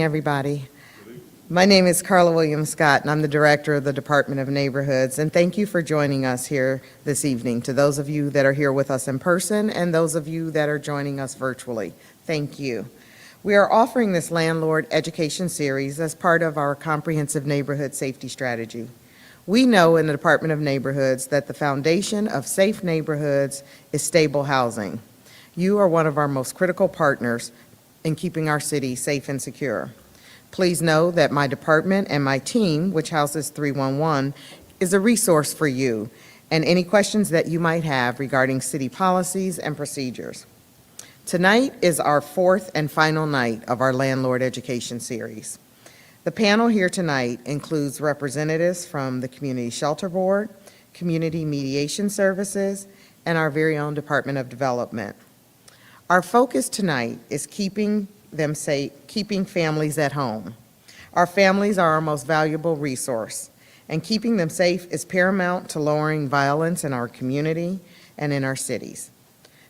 Everybody. My name is Carla Williams Scott, and I'm the Director of the Department of Neighborhoods, and thank you for joining us here this evening. To those of you that are here with us in person and those of you that are joining us virtually, thank you. We are offering this Landlord Education Series as part of our comprehensive neighborhood safety strategy. We know in the Department of Neighborhoods that the foundation of safe neighborhoods is stable housing. You are one of our most critical partners in keeping our city safe and secure. Please know that my department and my team, which houses 311, is a resource for you and any questions that you might have regarding city policies and procedures. Tonight is our fourth and final night of our Landlord Education Series. The panel here tonight includes representatives from the Community Shelter Board, Community Mediation Services, and our very own Department of Development. Our focus tonight is keeping families at home. Our families are our most valuable resource, and keeping them safe is paramount to lowering violence in our community and in our cities.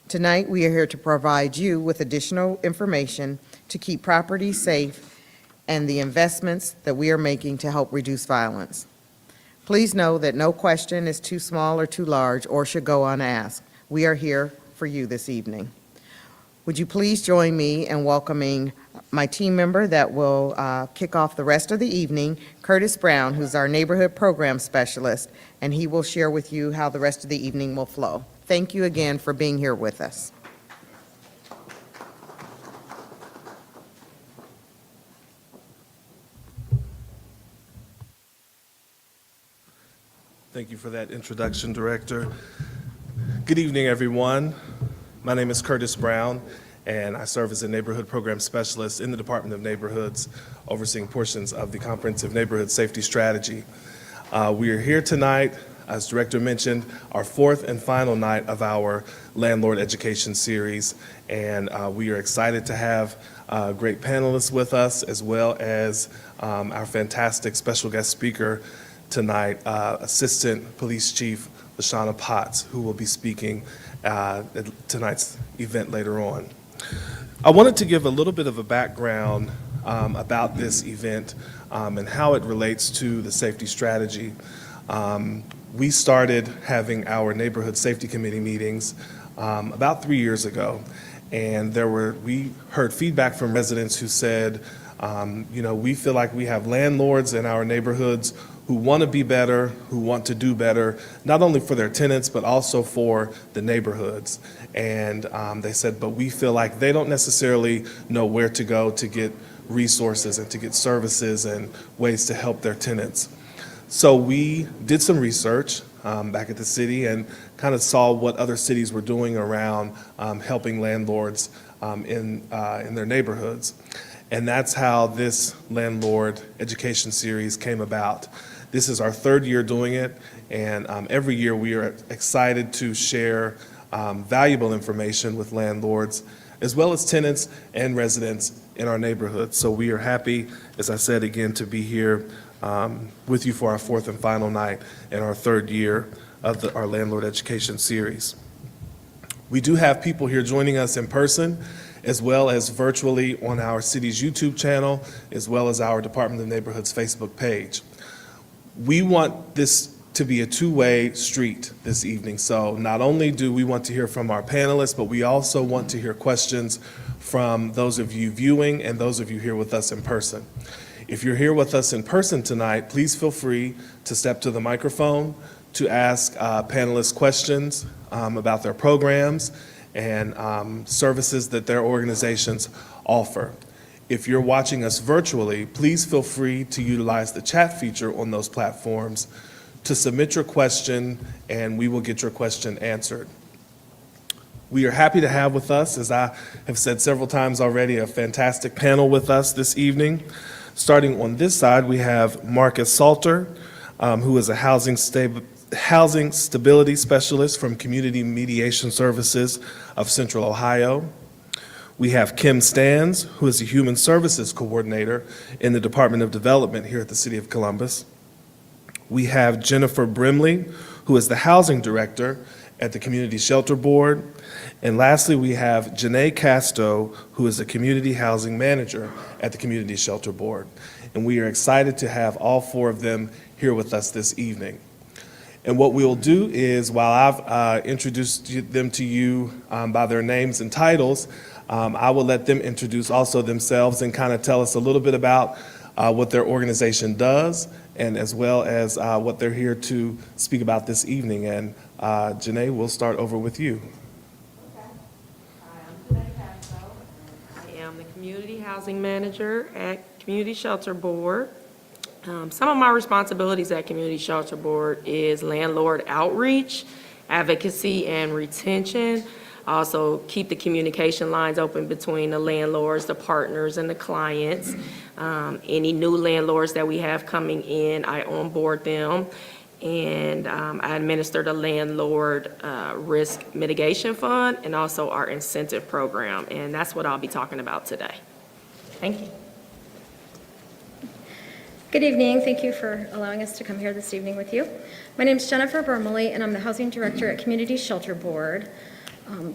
Tonight, we are here to provide you with additional information to keep properties safe and the investments that we are making to help reduce violence. Please know that no question is too small or too large or should go unasked. We are here for you this evening. Would you please join me in welcoming my team member that will kick off the rest of the evening, Curtis Brown, who's our Neighborhood Program Specialist, and he will share with you how the rest of the evening will flow. Thank you again for being here with us. Thank you for that introduction, Director. Good evening, everyone. My name is Curtis Brown, and I serve as a Neighborhood Program Specialist in the Department of Neighborhoods, overseeing portions of the Comprehensive Neighborhood Safety Strategy. We are here tonight, as Director mentioned, our fourth and final night of our Landlord Education Series, and we are excited to have great panelists with us, as well as our fantastic special guest speaker tonight, Assistant Police Chief Lashanna, who will be speaking at tonight's event later on. I wanted to give a little bit of a background about this event and how it relates to the safety strategy. We started having our neighborhood safety committee meetings about 3 years ago, and we heard feedback from residents who said, we feel like we have landlords in our neighborhoods who want to be better, who want to do better, not only for their tenants, but also for the neighborhoods. And they said, but we feel like they don't necessarily know where to go to get resources and to get services and ways to help their tenants. So we did some research back at the city and kind of saw what other cities were doing around helping landlords in their neighborhoods. And that's how this Landlord Education Series came about. This is our third year doing it, and every year we are excited to share valuable information with landlords, as well as tenants and residents in our neighborhood. So we are happy, as I said again, to be here with you for our fourth and final night and our third year of our Landlord Education Series. We do have people here joining us in person, as well as virtually on our city's YouTube channel, as well as our Department of Neighborhoods Facebook page. We want this to be a two-way street this evening. So not only do we want to hear from our panelists, but we also want to hear questions from those of you viewing and those of you here with us in person. If you're here with us in person tonight, please feel free to step to the microphone to ask panelists questions about their programs and services that their organizations offer. If you're watching us virtually, please feel free to utilize the chat feature on those platforms to submit your question, and we will get your question answered. We are happy to have with us, as I have said several times already, a fantastic panel with us this evening. Starting on this side, we have Marcus Salter, who is a housing stability specialist from Community Mediation Services of Central Ohio. We have Kim Stans, who is a human services coordinator in the Department of Development here at the City of Columbus. We have Jennifer Brimley, who is the housing director at the Community Shelter Board. And lastly, we have Janae Casto, who is the Community Housing Manager at the Community Shelter Board. And we are excited to have all four of them here with us this evening. And what we'll do is, while I've introduced them to you by their names and titles, I will let them introduce also themselves and kind of tell us a little bit about what their organization does, and as well as what they're here to speak about this evening. And Janae, we'll start over with you. Okay. Hi, I'm Janae Castro. I am the Community Housing Manager at Community Shelter Board. Some of my responsibilities at Community Shelter Board is landlord outreach, advocacy, and retention. I also keep the communication lines open between the landlords, the partners, and the clients. Any new landlords that we have coming in, I onboard them. And I administer the Landlord Risk Mitigation Fund and also our incentive program. And that's what I'll be talking about today. Thank you. Good evening. Thank you for allowing us to come here this evening with you. My name is Jennifer Bermule, and I'm the Housing Director at Community Shelter Board.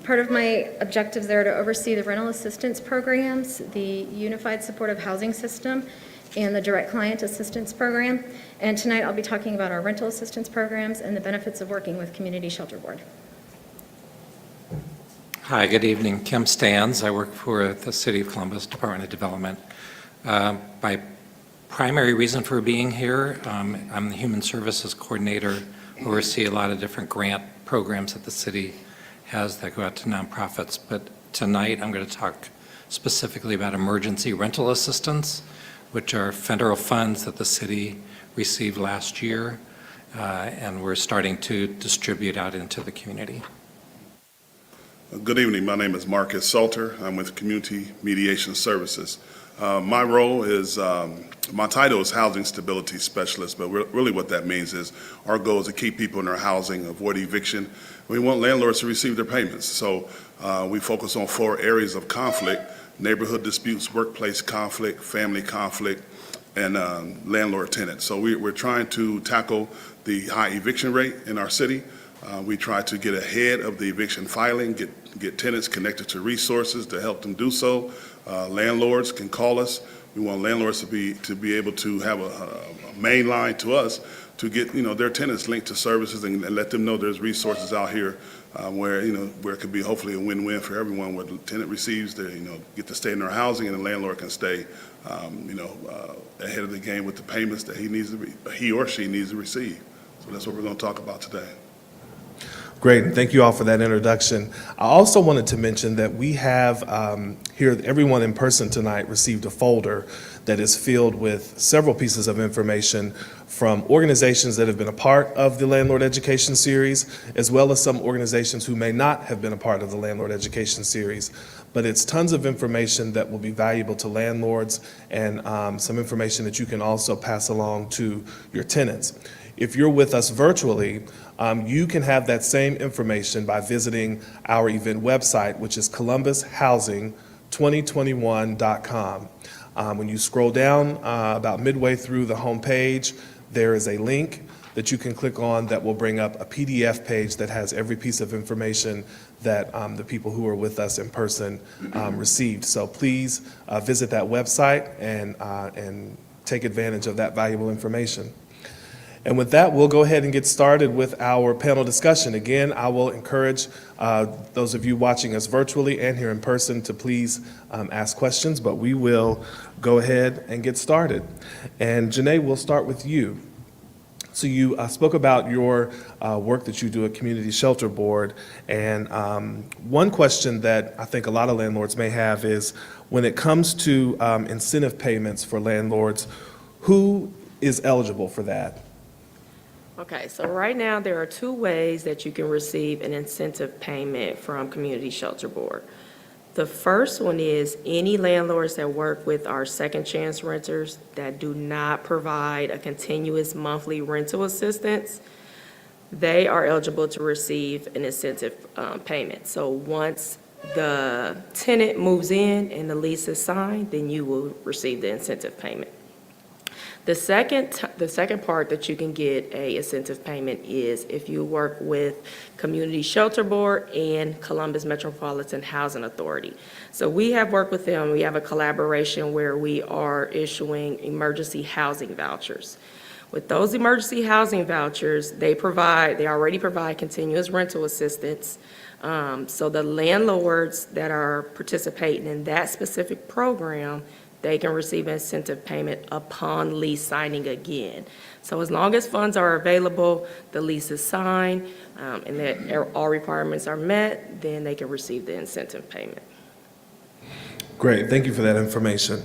Part of my objectives there are to oversee the rental assistance programs, the Unified Supportive Housing System, and the Direct Client Assistance Program. And tonight I'll be talking about our rental assistance programs and the benefits of working with Community Shelter Board. Hi, good evening. Kim Stans. I work for the City of Columbus Department of Development. My primary reason for being here, I'm the Human Services Coordinator, oversee a lot of different grant programs that the city has that go out to nonprofits. But tonight I'm going to talk specifically about emergency rental assistance, which are federal funds that the city received last year, and we're starting to distribute out into the community. Good evening. My name is Marcus Salter. I'm with Community Mediation Services. My role is, my title is Housing Stability Specialist, but really what that means is our goal is to keep people in their housing, avoid eviction. We want landlords to receive their payments. So we focus on 4 areas of conflict: neighborhood disputes, workplace conflict, family conflict, and landlord-tenant. So we're trying to tackle the high eviction rate in our city. We try to get ahead of the eviction filing, get tenants connected to resources to help them do so. Landlords can call us. We want landlords to be able to have a main line to us to get their tenants linked to services and let them know there's resources out here where it could be hopefully a win-win for everyone, where the tenant receives get to stay in their housing and the landlord can stay ahead of the game with the payments that he or she needs to receive. So that's what we're going to talk about today. Great, and thank you all for that introduction. I also wanted to mention that we have here, everyone in person tonight received a folder that is filled with several pieces of information from organizations that have been a part of the Landlord Education Series, as well as some organizations who may not have been a part of the Landlord Education Series. But it's tons of information that will be valuable to landlords, and some information that you can also pass along to your tenants. If you're with us virtually, you can have that same information by visiting our event website, which is columbushousing2021.com. When you scroll down about midway through the homepage, there is a link that you can click on that will bring up a PDF page that has every piece of information that the people who are with us in person received. So please visit that website and take advantage of that valuable information. And with that, we'll go ahead and get started with our panel discussion. Again, I will encourage those of you watching us virtually and here in person to please ask questions, but we will go ahead and get started. And Janae, we'll start with you. So you spoke about your work that you do at Community Shelter Board, and one question that I think a lot of landlords may have is, when it comes to incentive payments for landlords, who is eligible for that? Okay, so right now there are 2 ways that you can receive an incentive payment from Community Shelter Board. The first one is any landlords that work with our second chance renters that do not provide a continuous monthly rental assistance, they are eligible to receive an incentive payment. So once the tenant moves in and the lease is signed, then you will receive the incentive payment. The second part that you can get a incentive payment is if you work with Community Shelter Board and Columbus Metropolitan Housing Authority. So we have worked with them. We have a collaboration where we are issuing emergency housing vouchers. With those emergency housing vouchers, they already provide continuous rental assistance. So the landlords that are participating in that specific program, they can receive an incentive payment upon lease signing again. So as long as funds are available, the lease is signed, and that all requirements are met, then they can receive the incentive payment. Great, thank you for that information.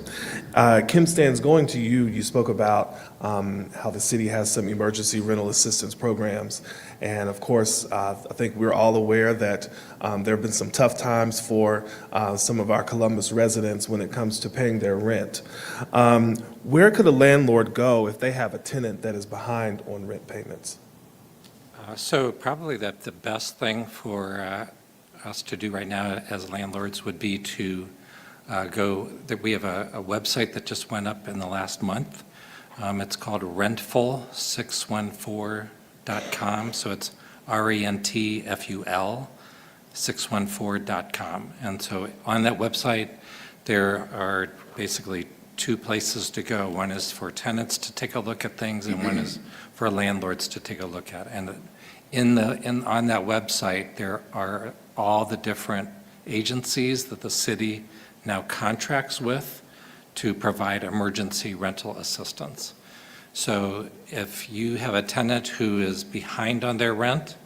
Kim Stans, going to you, you spoke about how the city has some emergency rental assistance programs. And of course, I think we're all aware that there have been some tough times for some of our Columbus residents when it comes to paying their rent. Where could a landlord go if they have a tenant that is behind on rent payments? So probably that the best thing for us to do right now as landlords would be to we have a website that just went up in the last month. It's called rentful614.com. So it's RENTFUL 614.com. And so on that website, there are basically two places to go. One is for tenants to take a look at things, and one is for landlords to take a look at. And on that website, there are all the different agencies that the city now contracts with to provide emergency rental assistance. So if you have a tenant who is behind on their rent,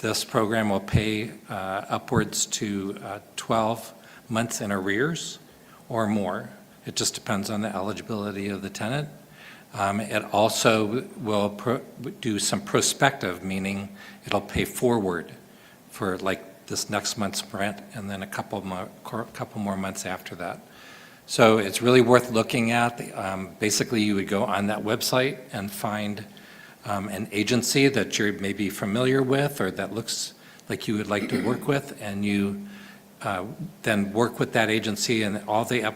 this program will pay upwards to 12 months in arrears or more. It just depends on the eligibility of the tenant. It also will do some prospective, meaning it'll pay forward for like this next month's rent and then a couple more months after that. So it's really worth looking at. Basically, you would go on that website and find an agency that you're maybe familiar with or that looks like you would like to work with, and you then work with that agency and all the, I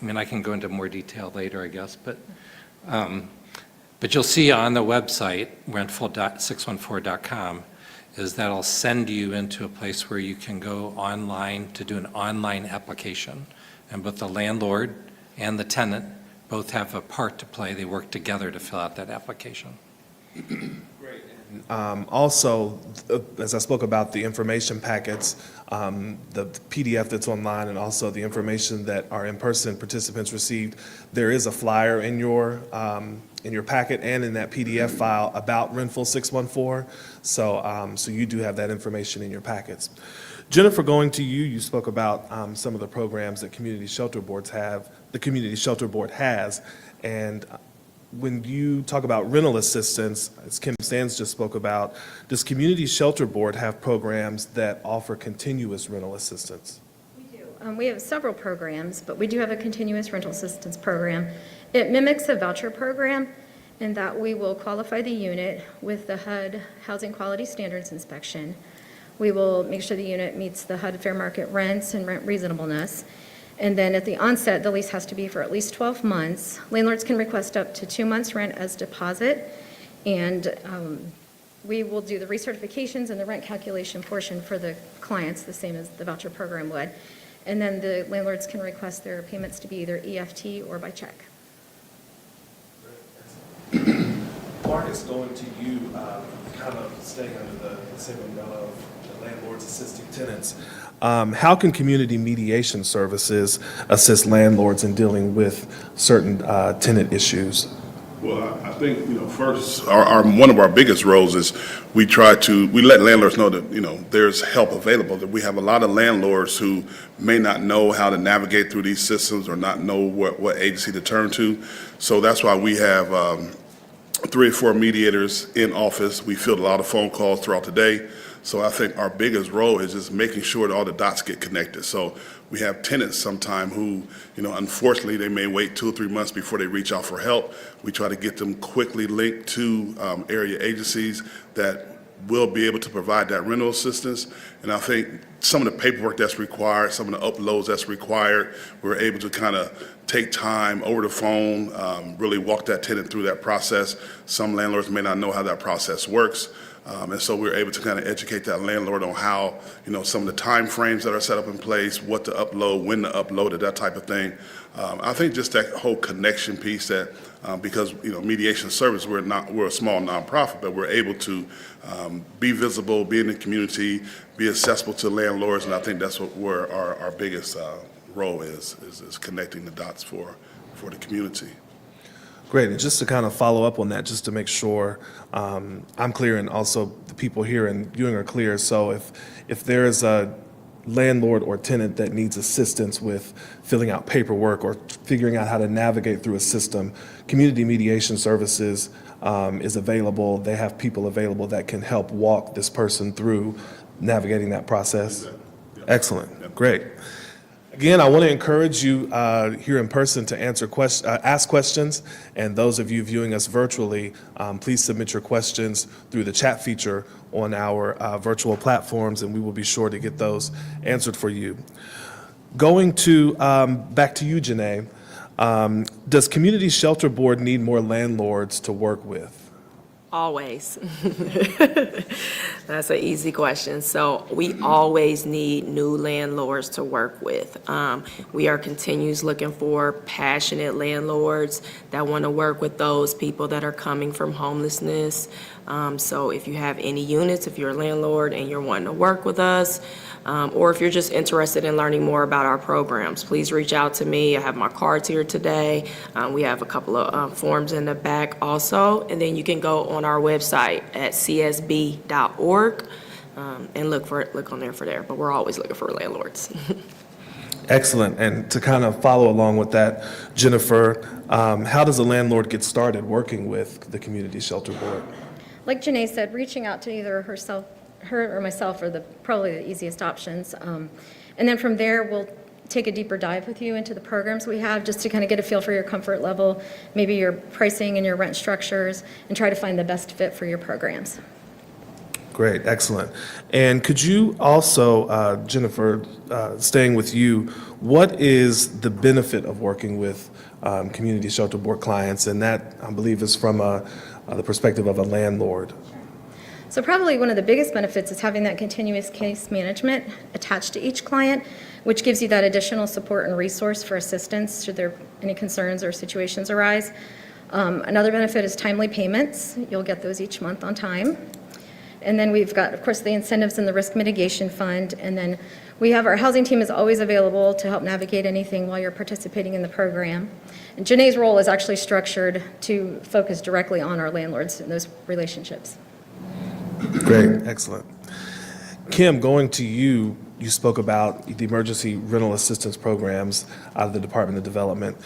mean, I can go into more detail later, I guess, but you'll see on the website, rentful614.com, is that'll send you into a place where you can go online to do an online application. And both the landlord and the tenant both have a part to play. They work together to fill out that application. Great. Also, as I spoke about the information packets, the PDF that's online, and also the information that our in-person participants received, there is a flyer in your packet and in that PDF file about Renful 614. So you do have that information in your packets. Jennifer, going to you, you spoke about some of the programs that community shelter boards have, the Community Shelter Board has, and when you talk about rental assistance, as Kim Stans just spoke about, does Community Shelter Board have programs that offer continuous rental assistance? We do. We have several programs, but we do have a continuous rental assistance program. It mimics a voucher program in that we will qualify the unit with the HUD Housing Quality Standards inspection. We will make sure the unit meets the HUD fair market rents and rent reasonableness. And then at the onset, the lease has to be for at least 12 months. Landlords can request up to 2 months' rent as deposit. And we will do the recertifications and the rent calculation portion for the clients, the same as the voucher program would. And then the landlords can request their payments to be either EFT or by check. Marcus, going to you, kind of staying under the same umbrella of the landlords assisting tenants. How can community mediation services assist landlords in dealing with certain tenant issues? Well, I think, first, one of our biggest roles is we let landlords know that, there's help available, that we have a lot of landlords who may not know how to navigate through these systems or not know what agency to turn to. So that's why we have 3 or 4 mediators in office. We field a lot of phone calls throughout the day. So I think our biggest role is just making sure that all the dots get connected. So we have tenants sometime who, unfortunately, they may wait 2 or 3 months before they reach out for help. We try to get them quickly linked to area agencies that will be able to provide that rental assistance. And I think some of the paperwork that's required, some of the uploads that's required, we're able to kind of take time over the phone, really walk that tenant through that process. Some landlords may not know how that process works. And so we're able to kind of educate that landlord on how, some of the time frames that are set up in place, what to upload, when to upload it, that type of thing. I think just that whole connection piece that, because, mediation service, we're a small nonprofit, but we're able to be visible, be in the community, be accessible to landlords, and I think that's where our biggest role is connecting the dots for the community. Great, and just to kind of follow up on that, just to make sure I'm clear and also the people here and viewing are clear. So if there is a landlord or tenant that needs assistance with filling out paperwork or figuring out how to navigate through a system, Community Mediation Services is available. They have people available that can help walk this person through navigating that process. Excellent, great. Again, I want to encourage you here in person to ask questions, and those of you viewing us virtually, please submit your questions through the chat feature on our virtual platforms, and we will be sure to get those answered for you. Going to back to you, Janae. Does Community Shelter Board need more landlords to work with? Always. That's an easy question. So we always need new landlords to work with. We are continuously looking for passionate landlords that want to work with those people that are coming from homelessness. So if you have any units, if you're a landlord and you're wanting to work with us, or if you're just interested in learning more about our programs, please reach out to me. I have my cards here today. We have a couple of forms in the back also, and then you can go on our website at csb.org and look on there for there. But we're always looking for landlords. Excellent. And to kind of follow along with that, Jennifer, how does a landlord get started working with the Community Shelter Board? Like Janae said, reaching out to either her or myself are probably the easiest options. And then from there, we'll take a deeper dive with you into the programs we have, just to kind of get a feel for your comfort level, maybe your pricing and your rent structures, and try to find the best fit for your programs. Great, excellent. And could you also, Jennifer, staying with you, what is the benefit of working with Community Shelter Board clients? And that, I believe, is from the perspective of a landlord. So probably one of the biggest benefits is having that continuous case management attached to each client, which gives you that additional support and resource for assistance should there any concerns or situations arise. Another benefit is timely payments. You'll get those each month on time. And then we've got, of course, the incentives in the risk mitigation fund. And then we have our housing team is always available to help navigate anything while you're participating in the program. And Janae's role is actually structured to focus directly on our landlords and those relationships. Great, excellent. Kim, going to you, you spoke about the emergency rental assistance programs out of the Department of Development.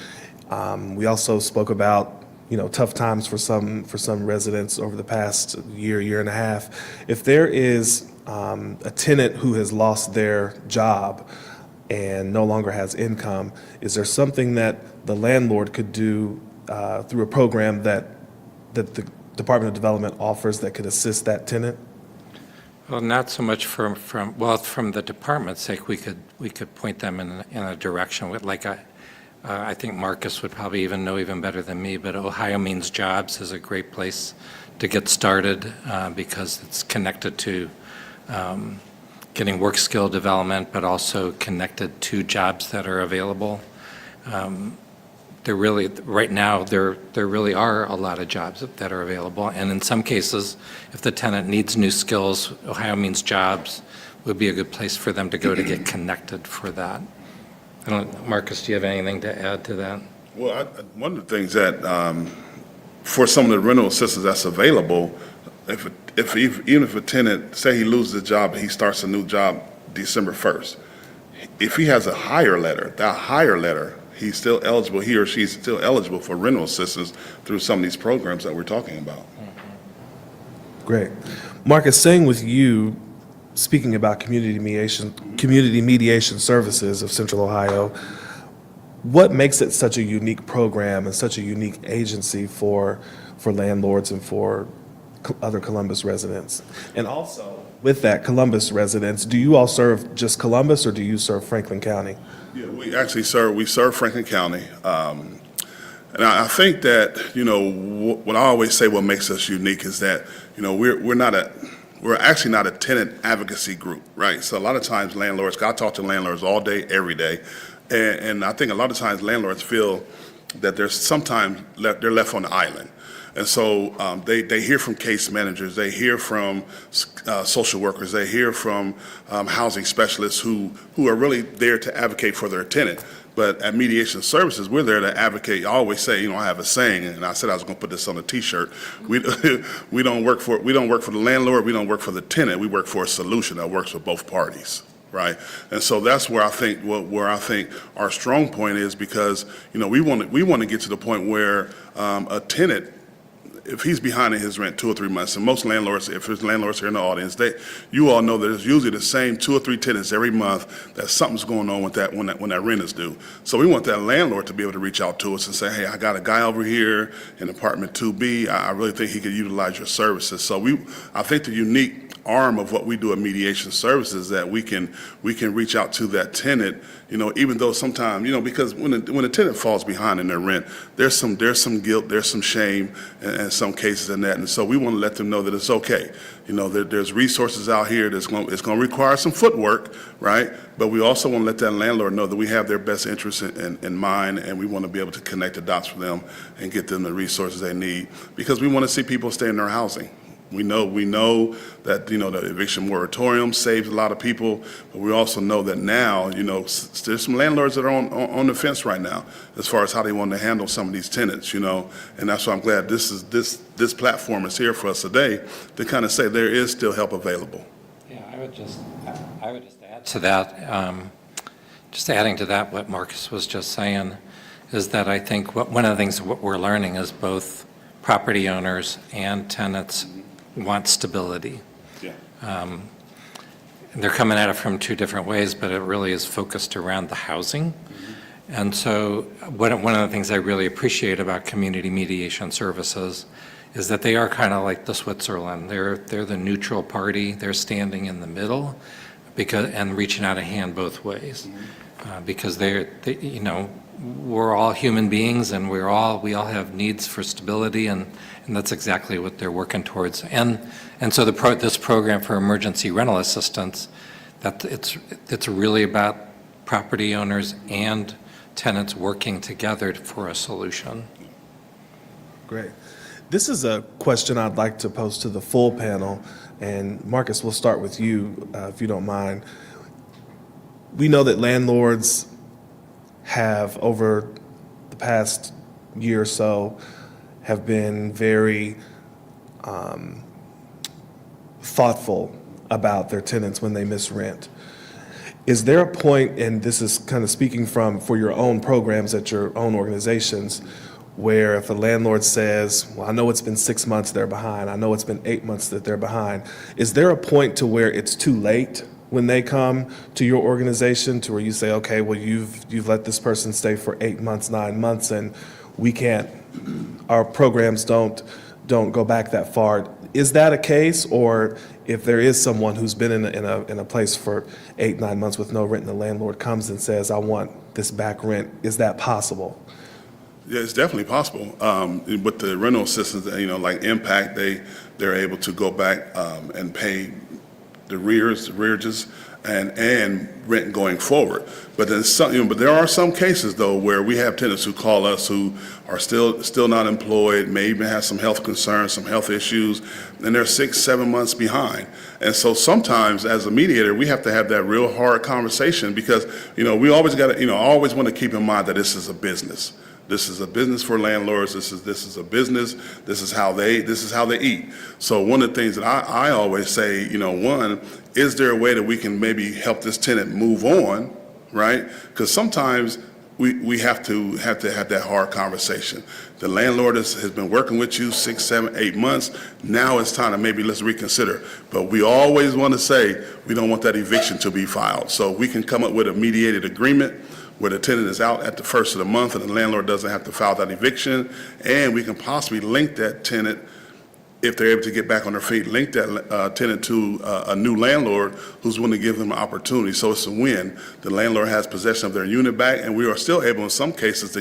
We also spoke about, tough times for some residents over the past year and a half. If there is a tenant who has lost their job and no longer has income, is there something that the landlord could do through a program that the Department of Development offers that could assist that tenant? Well, not so much from the department's sake, we could point them in a direction with, like I think Marcus would probably know even better than me, but Ohio Means Jobs is a great place to get started because it's connected to getting work skill development, but also connected to jobs that are available. Right now, there really are a lot of jobs that are available, and in some cases, if the tenant needs new skills, Ohio Means Jobs would be a good place for them to go to get connected for that. Marcus, do you have anything to add to that? Well, one of the things that, for some of the rental assistance that's available, even if a tenant, say he loses a job and he starts a new job December 1st, if he has a hire letter, that hire letter, he's still eligible, he or she's still eligible for rental assistance through some of these programs that we're talking about. Great. Marcus, staying with you, speaking about Community Mediation Services of Central Ohio, what makes it such a unique program and such a unique agency for landlords and for other Columbus residents? And also, with that, Columbus residents, do you all serve just Columbus, or do you serve Franklin County? Yeah, we actually serve Franklin County. And I think that, what I always say what makes us unique is that, we're actually not a tenant advocacy group, right? So a lot of times landlords, I talk to landlords all day, every day, and I think a lot of times landlords feel that they're left on the island. And so they hear from case managers, they hear from social workers, they hear from housing specialists who are really there to advocate for their tenant. But at Mediation Services, we're there to advocate. I always say, I have a saying, and I said I was going to put this on a T-shirt. We don't work for the landlord. We don't work for the tenant. We work for a solution that works for both parties, right? And so that's where I think our strong point is, because we want to get to the point where a tenant, if he's behind in his rent 2 or 3 months, and most landlords, if there's landlords here in the audience, you all know that it's usually the same 2 or 3 tenants every month, that something's going on with that when that rent is due. So we want that landlord to be able to reach out to us and say, hey, I got a guy over here in apartment 2B. I really think he could utilize your services. So I think the unique arm of what we do at Mediation Services, that we can reach out to that tenant, even though sometimes, because when a tenant falls behind in their rent, there's some guilt, there's some shame, and some cases in that. And so we want to let them know that it's okay. There's resources out here it's going to require some footwork, right? But we also want to let that landlord know that we have their best interests in mind, and we want to be able to connect the dots for them and get them the resources they need, because we want to see people stay in their housing. We know that, the eviction moratorium saves a lot of people, but we also know that now, there's some landlords that are on the fence right now as far as how they want to handle some of these tenants, and that's why I'm glad this platform is here for us today to kind of say there is still help available. Yeah, I would just add to that, just adding to that what Marcus was just saying, is that I think one of the things what we're learning is both property owners and tenants want stability. Yeah. They're coming at it from 2 different ways, but it really is focused around the housing. And so one of the things I really appreciate about community mediation services is that they are kind of like the Switzerland. They're the neutral party. They're standing in the middle and reaching out a hand both ways, because we're all human beings, and we all have needs for stability, and that's exactly what they're working towards. And so this program for emergency rental assistance, that it's really about property owners and tenants working together for a solution. Great. This is a question I'd like to pose to the full panel, and Marcus, we'll start with you, if you don't mind. We know that landlords have, over the past year or so, have been very thoughtful about their tenants when they miss rent. Is there a point, and this is kind of speaking for your own programs at your own organizations, where if a landlord says, well, I know it's been 6 months they're behind, I know it's been 8 months that they're behind, is there a point to where it's too late when they come to your organization, to where you say, okay, well, you've let this person stay for 8 months, 9 months, and we can't, our programs don't go back that far? Is that a case? Or if there is someone who's been in a place for 8, 9 months with no rent, and the landlord comes and says, I want this back rent, is that possible? Yeah, it's definitely possible. With the rental assistance, like Impact, they're able to go back and pay the rearages and rent going forward. But then but there are some cases though where we have tenants who call us who are still not employed, may even have some health concerns, some health issues, and they're 6, 7 months behind. And so sometimes as a mediator, we have to have that real hard conversation, because we always got to always want to keep in mind that this is a business. This is a business for landlords. This is a business. This is how they eat. So one of the things that I always say, one, is there a way that we can maybe help this tenant move on, right? Because sometimes we have to have that hard conversation. The landlord has been working with you 6, 7, 8 months. Now it's time to maybe let's reconsider. But we always want to say we don't want that eviction to be filed. So we can come up with a mediated agreement where the tenant is out at the first of the month and the landlord doesn't have to file that eviction, and we can possibly link that tenant if they're able to get back on their feet, link that tenant to a new landlord who's willing to give them an opportunity. So it's a win. The landlord has possession of their unit back, and we are still able, in some cases,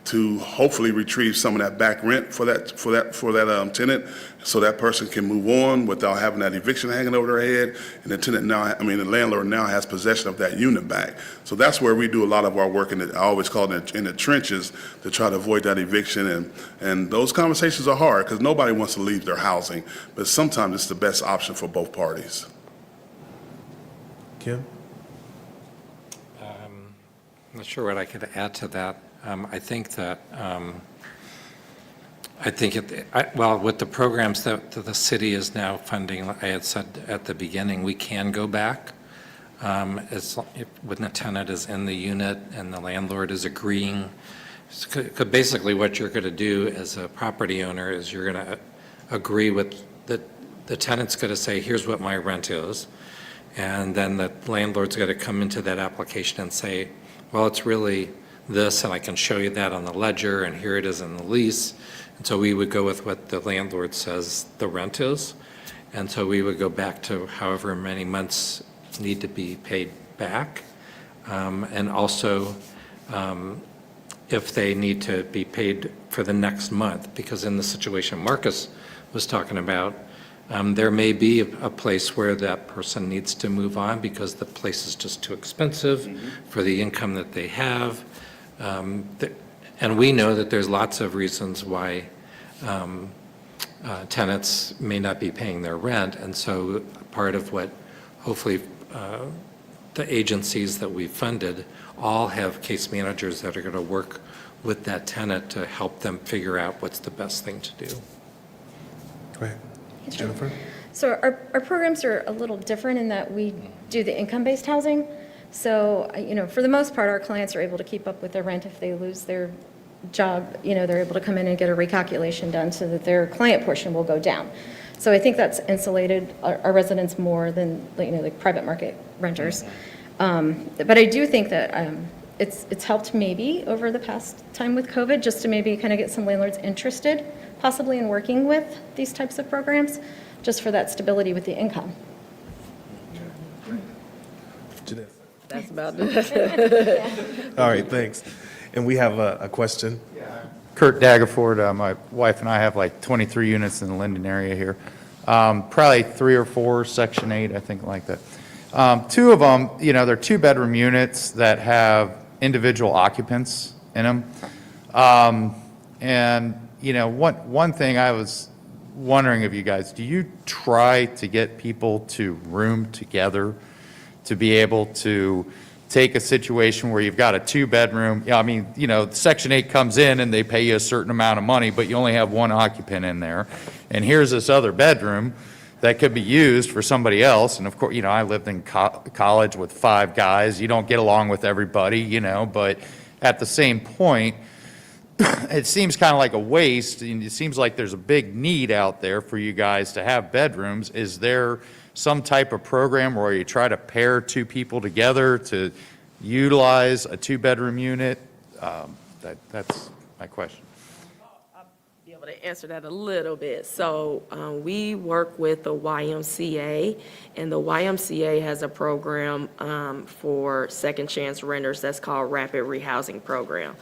to hopefully retrieve some of that back rent for that tenant, so that person can move on without having that eviction hanging over their head. And the landlord now has possession of that unit back. So that's where we do a lot of our work, I always call it in the trenches, to try to avoid that eviction. And those conversations are hard because nobody wants to leave their housing, but sometimes it's the best option for both parties. Kim? I'm not sure what I could add to that. I think that, with the programs that the city is now funding, I had said at the beginning, we can go back. When the tenant is in the unit and the landlord is agreeing. Basically, what you're going to do as a property owner is you're going to agree with the tenant's going to say, here's what my rent is. And then the landlord's going to come into that application and say, well, it's really this, and I can show you that on the ledger, and here it is in the lease. And so we would go with what the landlord says the rent is. And so we would go back to however many months need to be paid back. And also, if they need to be paid for the next month, because in the situation Marcus was talking about, there may be a place where that person needs to move on because the place is just too expensive for the income that they have. And we know that there's lots of reasons why tenants may not be paying their rent. And so part of what hopefully the agencies that we funded all have case managers that are going to work with that tenant to help them figure out what's the best thing to do. Great. Jennifer? So our programs are a little different in that we do the income-based housing. So, for the most part, our clients are able to keep up with their rent. If they lose their job, they're able to come in and get a recalculation done so that their client portion will go down. So I think that's insulated our residents more than, like private market renters. But I do think that it's helped maybe over the past time with COVID just to maybe kind of get some landlords interested possibly in working with these types of programs, just for that stability with the income. Jeanette? That's about it. All right, thanks. And we have a question. Kurt Daggerford, my wife and I have like 23 units in the Linden area here. Probably 3 or 4 Section 8, I think, like that. 2 of them, they're 2-bedroom units that have individual occupants in them. And, one thing I was wondering of you guys, do you try to get people to room together to be able to take a situation where you've got a 2-bedroom, Section 8 comes in and they pay you a certain amount of money, but you only have 1 occupant in there. And here's this other bedroom that could be used for somebody else. And of course, I lived in college with 5 guys. You don't get along with everybody, but at the same point, it seems kind of like a waste, and it seems like there's a big need out there for you guys to have bedrooms. Is there some type of program where you try to pair 2 people together to utilize a 2-bedroom unit? That's my question. I'll be able to answer that a little bit. So we work with the YMCA, and the YMCA has a program for second chance renters that's called Rapid Rehousing Program.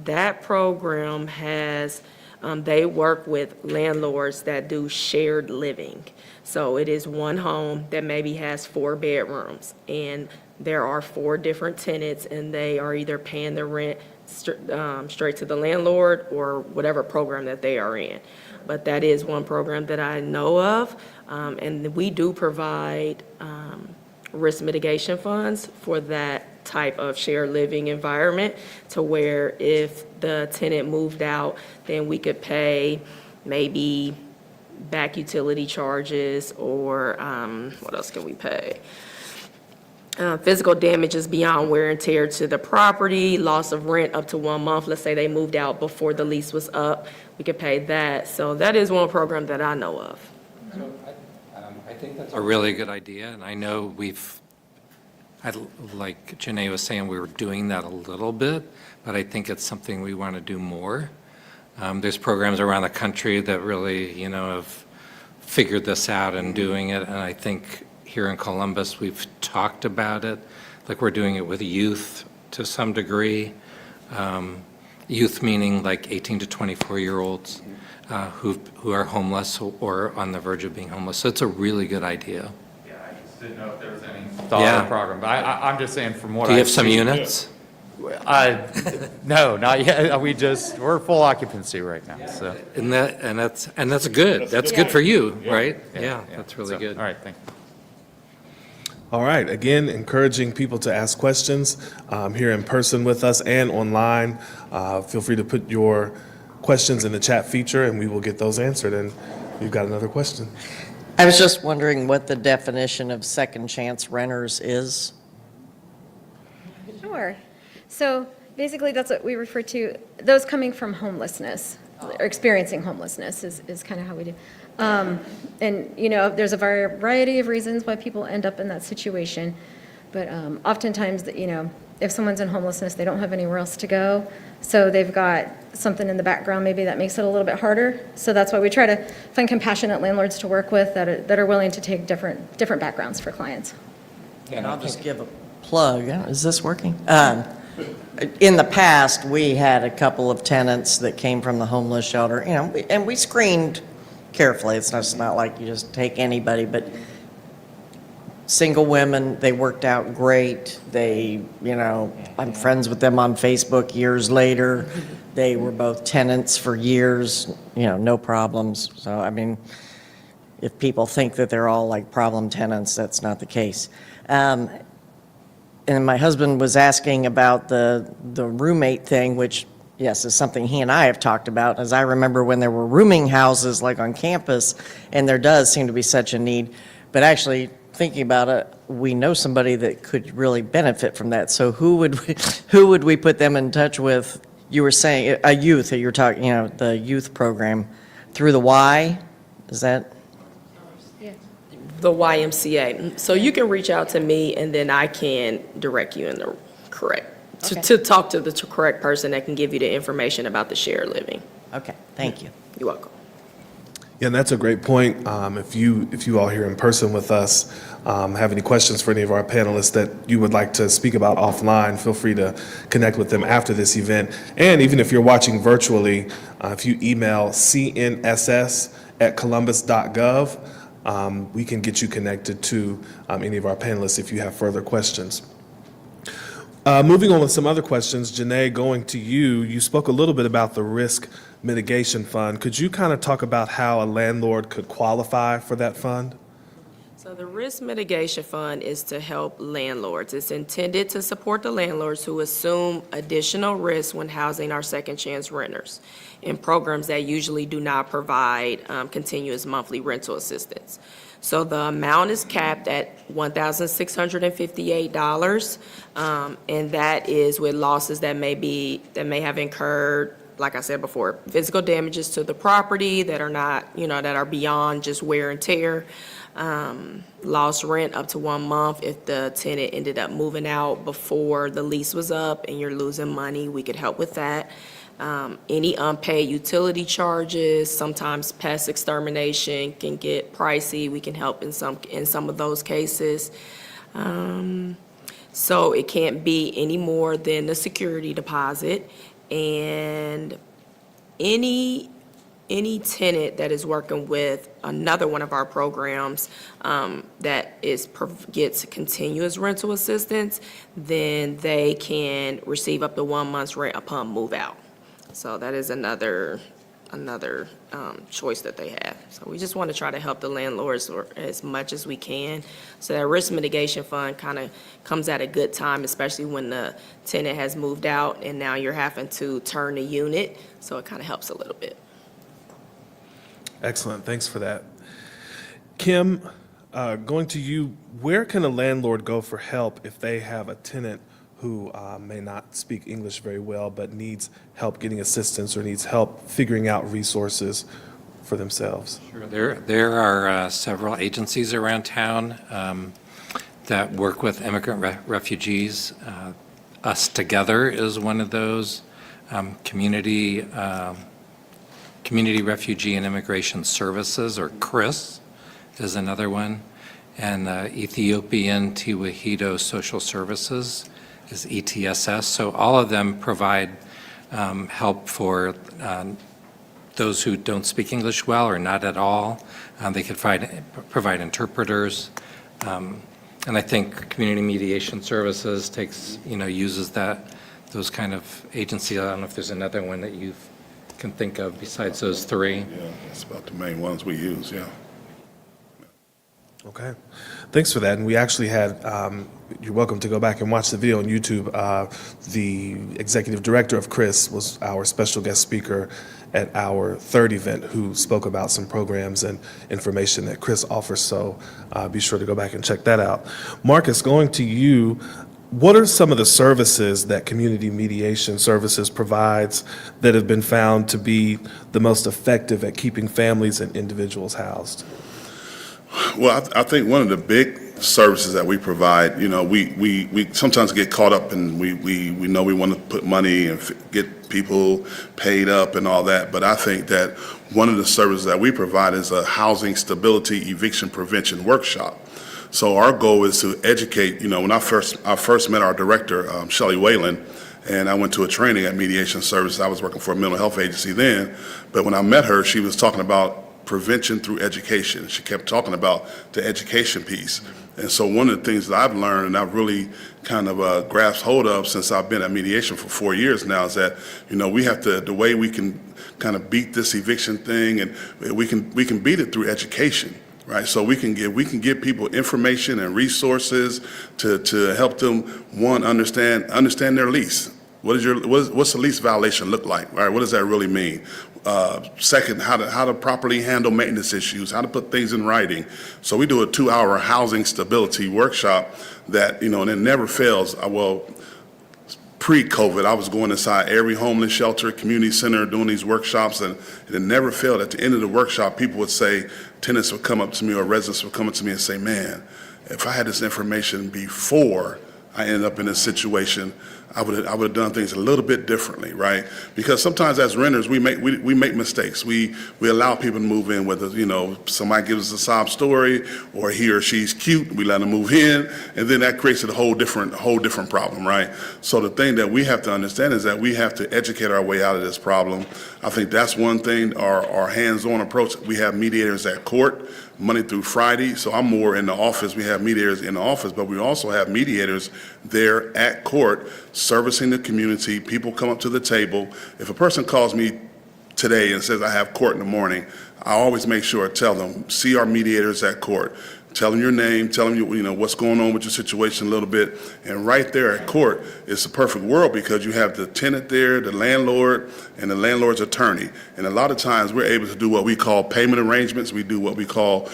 That program has, they work with landlords that do shared living. So it is one home that maybe has 4 bedrooms, and there are 4 different tenants, and they are either paying the rent straight to the landlord or whatever program that they are in. But that is one program that I know of, and we do provide risk mitigation funds for that type of shared living environment, to where if the tenant moved out, then we could pay maybe back utility charges, or what else can we pay? Physical damages beyond wear and tear to the property, loss of rent up to 1 month. Let's say they moved out before the lease was up, we could pay that. So that is one program that I know of. So I think that's a really good idea, and I know like Janae was saying, we were doing that a little bit, but I think it's something we want to do more. There's programs around the country that really, have figured this out and doing it, and I think here in Columbus, we've talked about it, like we're doing it with youth to some degree. Youth meaning like 18 to 24-year-olds who are homeless or on the verge of being homeless. So it's a really good idea. Yeah, I just didn't know if there was any thought Yeah. or program. But I'm just saying from what Do you I've have some seen- units? No, not yet. We're full occupancy right now, so. And that's good. That's good for you, right? Yeah, that's really So, good. All right, thank you. All right, again, encouraging people to ask questions here in person with us and online. Feel free to put your questions in the chat feature, and we will get those answered. And you've got another question. I was just wondering what the definition of second chance renters is. Sure. So basically, that's what we refer to, those coming from homelessness, or experiencing homelessness is kind of how we do. And, there's a variety of reasons why people end up in that situation. But oftentimes, if someone's in homelessness, they don't have anywhere else to go. So they've got something in the background maybe that makes it a little bit harder. So that's why we try to find compassionate landlords to work with that are willing to take different backgrounds for clients. And I'll just give a plug. Is this working? In the past, we had a couple of tenants that came from the homeless shelter, and we screened carefully. It's not like you just take anybody, but single women, they worked out great. I'm friends with them on Facebook years later. They were both tenants for years, no problems. So, I mean, if people think that they're all like problem tenants, that's not the case. And my husband was asking about the roommate thing, which, yes, is something he and I have talked about. As I remember when there were rooming houses like on campus, and there does seem to be such a need. But actually, thinking about it, we know somebody that could really benefit from that. So who would we put them in touch with? You were saying a youth, you're talking, the youth program through the Y, is that? The YMCA. So you can reach out to me, and then I can direct you in the to talk to the correct person that can give you the information about the shared living. Okay, thank you. You're welcome. Yeah, and that's a great point. If you all here in person with us have any questions for any of our panelists that you would like to speak about offline, feel free to connect with them after this event. And even if you're watching virtually, if you email cnss@columbus.gov, we can get you connected to any of our panelists if you have further questions. Moving on with some other questions, Janae, going to you, you spoke a little bit about the risk mitigation fund. Could you kind of talk about how a landlord could qualify for that fund? So the risk mitigation fund is to help landlords. It's intended to support the landlords who assume additional risk when housing our second chance renters in programs that usually do not provide continuous monthly rental assistance. So the amount is capped at $1,658, and that is with losses that may have incurred, like I said before, physical damages to the property that are not, that are beyond just wear and tear. Lost rent up to 1 month if the tenant ended up moving out before the lease was up and you're losing money, we could help with that. Any unpaid utility charges, sometimes pest extermination can get pricey. We can help in some of those cases. So it can't be any more than the security deposit. And any tenant that is working with another one of our programs that gets continuous rental assistance, then they can receive up to 1 month's rent upon move out. So that is another choice that they have. So we just want to try to help the landlords as much as we can. So that risk mitigation fund kind of comes at a good time, especially when the tenant has moved out and now you're having to turn the unit. So it kind of helps a little bit. Excellent, thanks for that. Kim, going to you, where can a landlord go for help if they have a tenant who may not speak English very well but needs help getting assistance or needs help figuring out resources for themselves? Sure. There are several agencies around town that work with immigrant refugees. Us Together is one of those. Community Refugee and Immigration Services, or CRIS, is another one. And Ethiopian Tewahedo Social Services is ETSS. So all of them provide help for those who don't speak English well or not at all. They could provide interpreters. And I think Community Mediation Services uses those kind of agencies. I don't know if there's another one that you can think of besides those three. Yeah, that's about the main ones we use, yeah. Okay, thanks for that. And we actually had, you're welcome to go back and watch the video on YouTube. The executive director of CHRIS was our special guest speaker at our third event who spoke about some programs and information that CHRIS offers. So be sure to go back and check that out. Marcus, going to you, what are some of the services that Community Mediation Services provides that have been found to be the most effective at keeping families and individuals housed? Well, I think one of the big services that we provide, we sometimes get caught up and we know we want to put money and get people paid up and all that, but I think that one of the services that we provide is a housing stability eviction prevention workshop. So our goal is to educate, when I first met our director, Shelley Whalen, and I went to a training at Mediation Services. I was working for a mental health agency then, but when I met her, she was talking about prevention through education. She kept talking about the education piece. And so one of the things that I've learned and I've really kind of grasped hold of since I've been at mediation for 4 years now is that, we have to, the way we can kind of beat this eviction thing, and we can beat it through education. Right, so we can give people information and resources to help them, one, understand their lease. What's the lease violation look like? Right, what does that really mean? Second, how to properly handle maintenance issues, how to put things in writing. So we do a 2-hour housing stability workshop that and it never fails. Pre-COVID, I was going inside every homeless shelter, community center, doing these workshops, and it never failed. At the end of the workshop, people would say, tenants would come up to me or residents would come up to me and say, man, if I had this information before I ended up in this situation, I would have done things a little bit differently, right? Because sometimes as renters, we make mistakes. We allow people to move in, whether somebody gives us a sob story or he or she's cute, we let them move in, and then that creates a whole different problem, right? So the thing that we have to understand is that we have to educate our way out of this problem. I think that's one thing. Our hands-on approach. We have mediators at court Monday through Friday. So I'm more in the office. We have mediators in the office, but we also have mediators there at court servicing the community. People come up to the table. If a person calls me today and says I have court in the morning, I always make sure I tell them, see our mediators at court. Tell them your name, tell them what's going on with your situation a little bit. And right there at court, it's a perfect world because you have the tenant there, the landlord, and the landlord's attorney. And a lot of times we're able to do what we call payment arrangements. We do what we call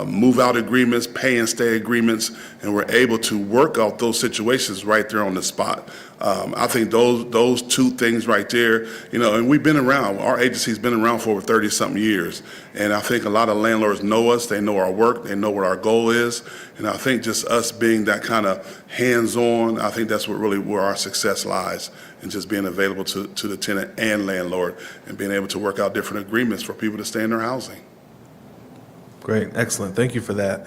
move-out agreements, pay and stay agreements, and we're able to work out those situations right there on the spot. I think those two things right there, and we've been around, our agency's been around for over 30-something years. And I think a lot of landlords know us, they know our work, they know what our goal is. And I think just us being that kind of hands-on, I think that's where our success lies, in just being available to the tenant and landlord and being able to work out different agreements for people to stay in their housing. Great, excellent. Thank you for that.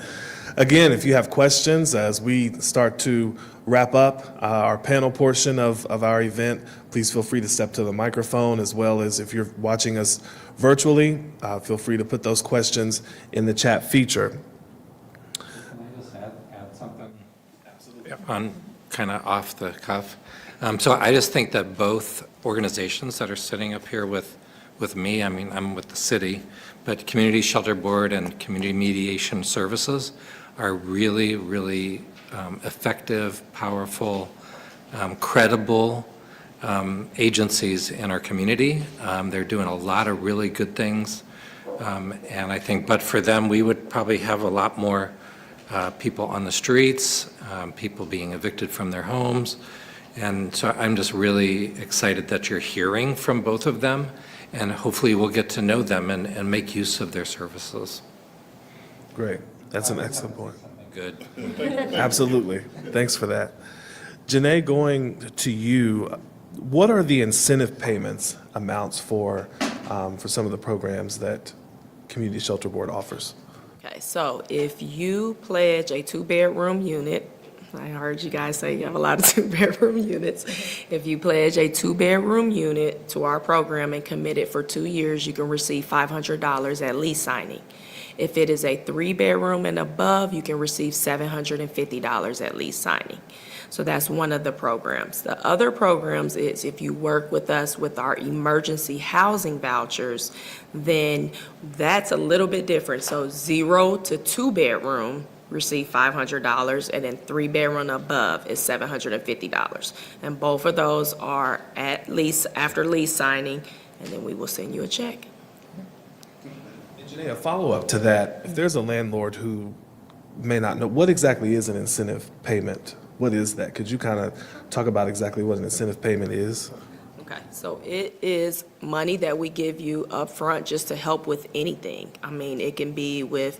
Again, if you have questions as we start to wrap up our panel portion of our event, please feel free to step to the microphone, as well as if you're watching us virtually, feel free to put those questions in the chat feature. Can I just add something? Absolutely. On kind of off the cuff. So I just think that both organizations that are sitting up here with me, I mean, I'm with the city, but Community Shelter Board and Community Mediation Services are really, really effective, powerful, credible agencies in our community. They're doing a lot of really good things. And I think, but for them, we would probably have a lot more people on the streets, people being evicted from their homes. And so I'm just really excited that you're hearing from both of them, and hopefully we'll get to know them and make use of their services. Great. That's an excellent point. Good. Absolutely. Thanks for that. Janae, going to you, what are the incentive payments amounts for some of the programs that Community Shelter Board offers? Okay, so if you pledge a two-bedroom unit, I heard you guys say you have a lot of two-bedroom units. If you pledge a two-bedroom unit to our program and commit it for 2 years, you can receive $500 at lease signing. If it is a three-bedroom and above, you can receive $750 at lease signing. So that's one of the programs. The other programs is if you work with us with our emergency housing vouchers, then that's a little bit different. So 0 to 2-bedroom, receive $500, and then 3-bedroom above is $750. And both of those are at lease, after lease signing, and then we will send you a check. And Janae, a follow-up to that, if there's a landlord who may not know, what exactly is an incentive payment? What is that? Could you kind of talk about exactly what an incentive payment is? Okay, so it is money that we give you upfront just to help with anything. I mean, it can be with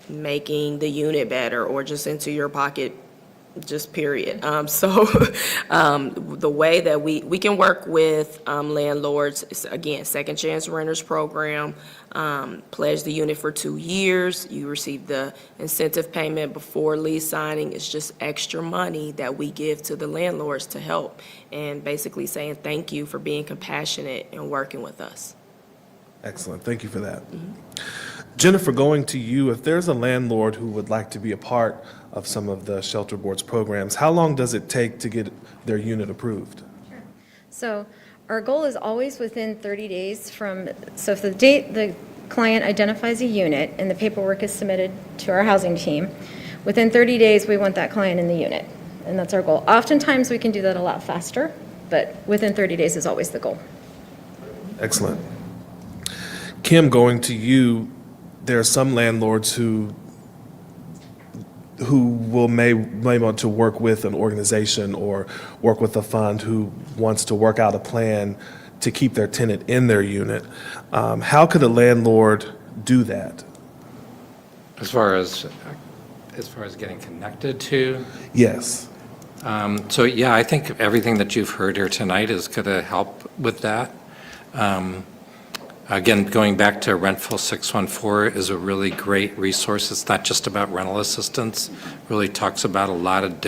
making the unit better or just into your pocket, just period. The way that we can work with landlords is, again, second chance renters program, pledge the unit for 2 years, you receive the incentive payment before lease signing. It's just extra money that we give to the landlords to help, and basically saying thank you for being compassionate and working with us. Excellent, thank you for that. Jennifer, going to you, if there's a landlord who would like to be a part of some of the shelter board's programs, how long does it take to get their unit approved? So our goal is always within 30 days from, so if the date the client identifies a unit and the paperwork is submitted to our housing team, within 30 days, we want that client in the unit, and that's our goal. Oftentimes, we can do that a lot faster, but within 30 days is always the goal. Excellent. Kim, going to you, there are some landlords who may want to work with an organization or work with a fund who wants to work out a plan to keep their tenant in their unit. How could a landlord do that? As far as getting connected to, Yes. so yeah, I think everything that you've heard here tonight is going to help with that. Again, going back to Rental 614 is a really great resource. It's not just about rental assistance. It really talks about a lot of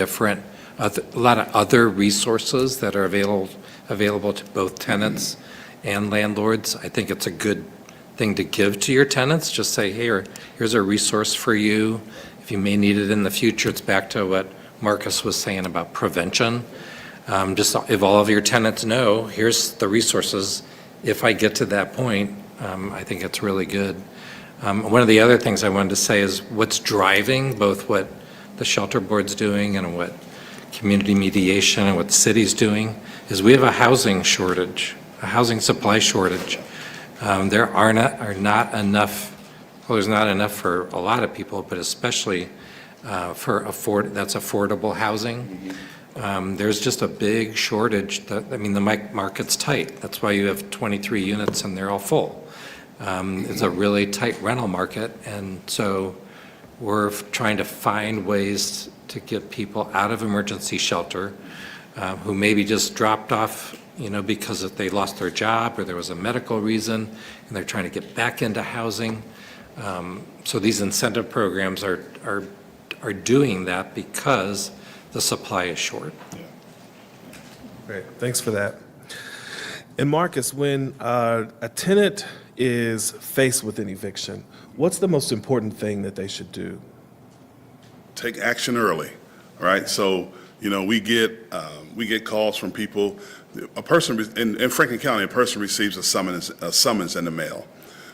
other resources that are available to both tenants and landlords. I think it's a good thing to give to your tenants. Just say, here's a resource for you. If you may need it in the future, it's back to what Marcus was saying about prevention. Just if all of your tenants know, here's the resources. If I get to that point, I think it's really good. One of the other things I wanted to say is what's driving both what the shelter board's doing and what community mediation and what the city's doing is we have a housing shortage, a housing supply shortage. There are not enough, well, there's not enough for a lot of people, but especially for that's affordable housing. There's just a big shortage. The market's tight. That's why you have 23 units and they're all full. It's a really tight rental market, and so we're trying to find ways to get people out of emergency shelter who maybe just dropped off, because if they lost their job or there was a medical reason, and they're trying to get back into housing. So these incentive programs are doing that because the supply is short. Great, thanks for that. And Marcus, when a tenant is faced with an eviction, what's the most important thing that they should do? Take action early, all right? So, we get calls from people. A person in Franklin County, a person receives a summons in the mail.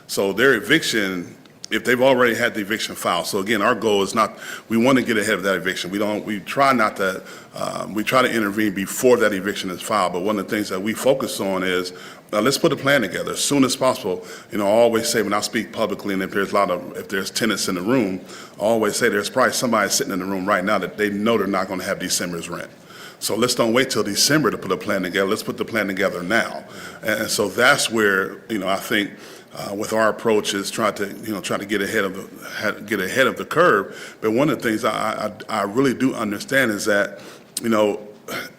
So their eviction, if they've already had the eviction filed. So again, our goal is not, we want to get ahead of that eviction. We try to intervene before that eviction is filed. But one of the things that we focus on is, let's put a plan together as soon as possible. I always say when I speak publicly, and if there's tenants in the room, I always say there's probably somebody sitting in the room right now that they know they're not going to have December's rent. So let's don't wait till December to put a plan together. Let's put the plan together now. And so that's where, I think, with our approach is try to get ahead of the curve. But one of the things I really do understand is that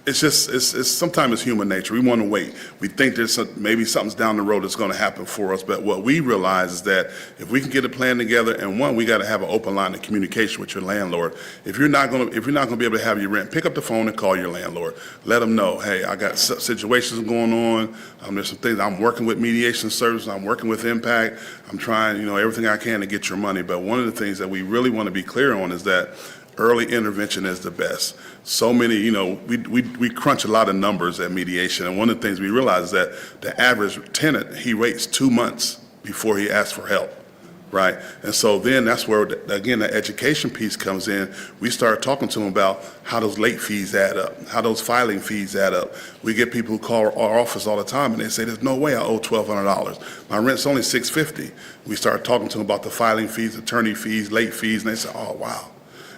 it's sometimes it's human nature. We want to wait. We think maybe something's down the road that's going to happen for us. But what we realize is that if we can get a plan together, and one, we got to have an open line of communication with your landlord. If you're not going to be able to have your rent, pick up the phone and call your landlord. Let them know, hey, I got situations going on. There's some things I'm working with Mediation Services. I'm working with Impact. I'm trying, everything I can to get your money. But one of the things that we really want to be clear on is that early intervention is the best. So many, we crunch a lot of numbers at mediation, and one of the things we realize is that the average tenant, he waits 2 months before he asks for help, right? And so then that's where, again, the education piece comes in. We start talking to them about how those late fees add up, how those filing fees add up. We get people who call our office all the time, and they say, there's no way I owe $1,200. My rent's only $650. We start talking to them about the filing fees, attorney fees, late fees, and they say, oh, wow.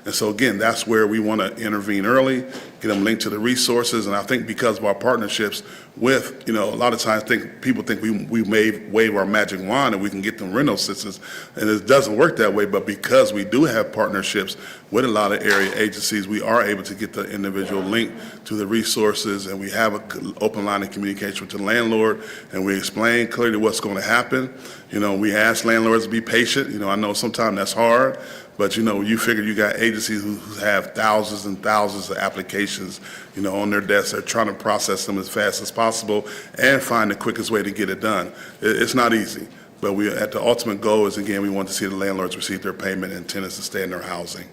And so, again, that's where we want to intervene early, get them linked to the resources. And I think because of our partnerships with, a lot of times people think we may wave our magic wand and we can get them rental assistance. And it doesn't work that way. But because we do have partnerships with a lot of area agencies, we are able to get the individual linked to the resources. And we have an open line of communication with the landlord. And we explain clearly what's going to happen. We ask landlords to be patient. I know sometimes that's hard. But, you figure you got agencies who have thousands and thousands of applications, on their desks. They're trying to process them as fast as possible and find the quickest way to get it done. It's not easy. But at the ultimate goal is, again, we want to see the landlords receive their payment and tenants to stay in their housing.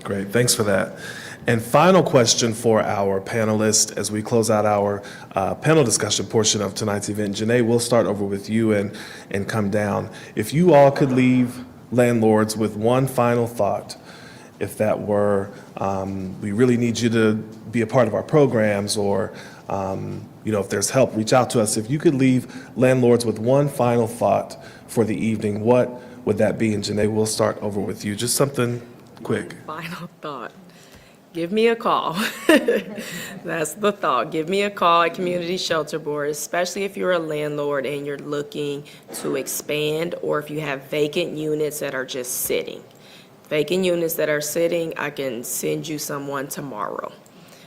Great, thanks for that. And final question for our panelists as we close out our panel discussion portion of tonight's event. Janae, we'll start over with you and come down. If you all could leave landlords with one final thought, if that were, we really need you to be a part of our programs, or if there's help, reach out to us. If you could leave landlords with one final thought for the evening, what would that be? And Janae, we'll start over with you. Just something quick. Final thought. Give me a call. That's the thought. Give me a call at Community Shelter Board, especially if you're a landlord and you're looking to expand, or if you have vacant units that are just sitting. Vacant units that are sitting, I can send you someone tomorrow.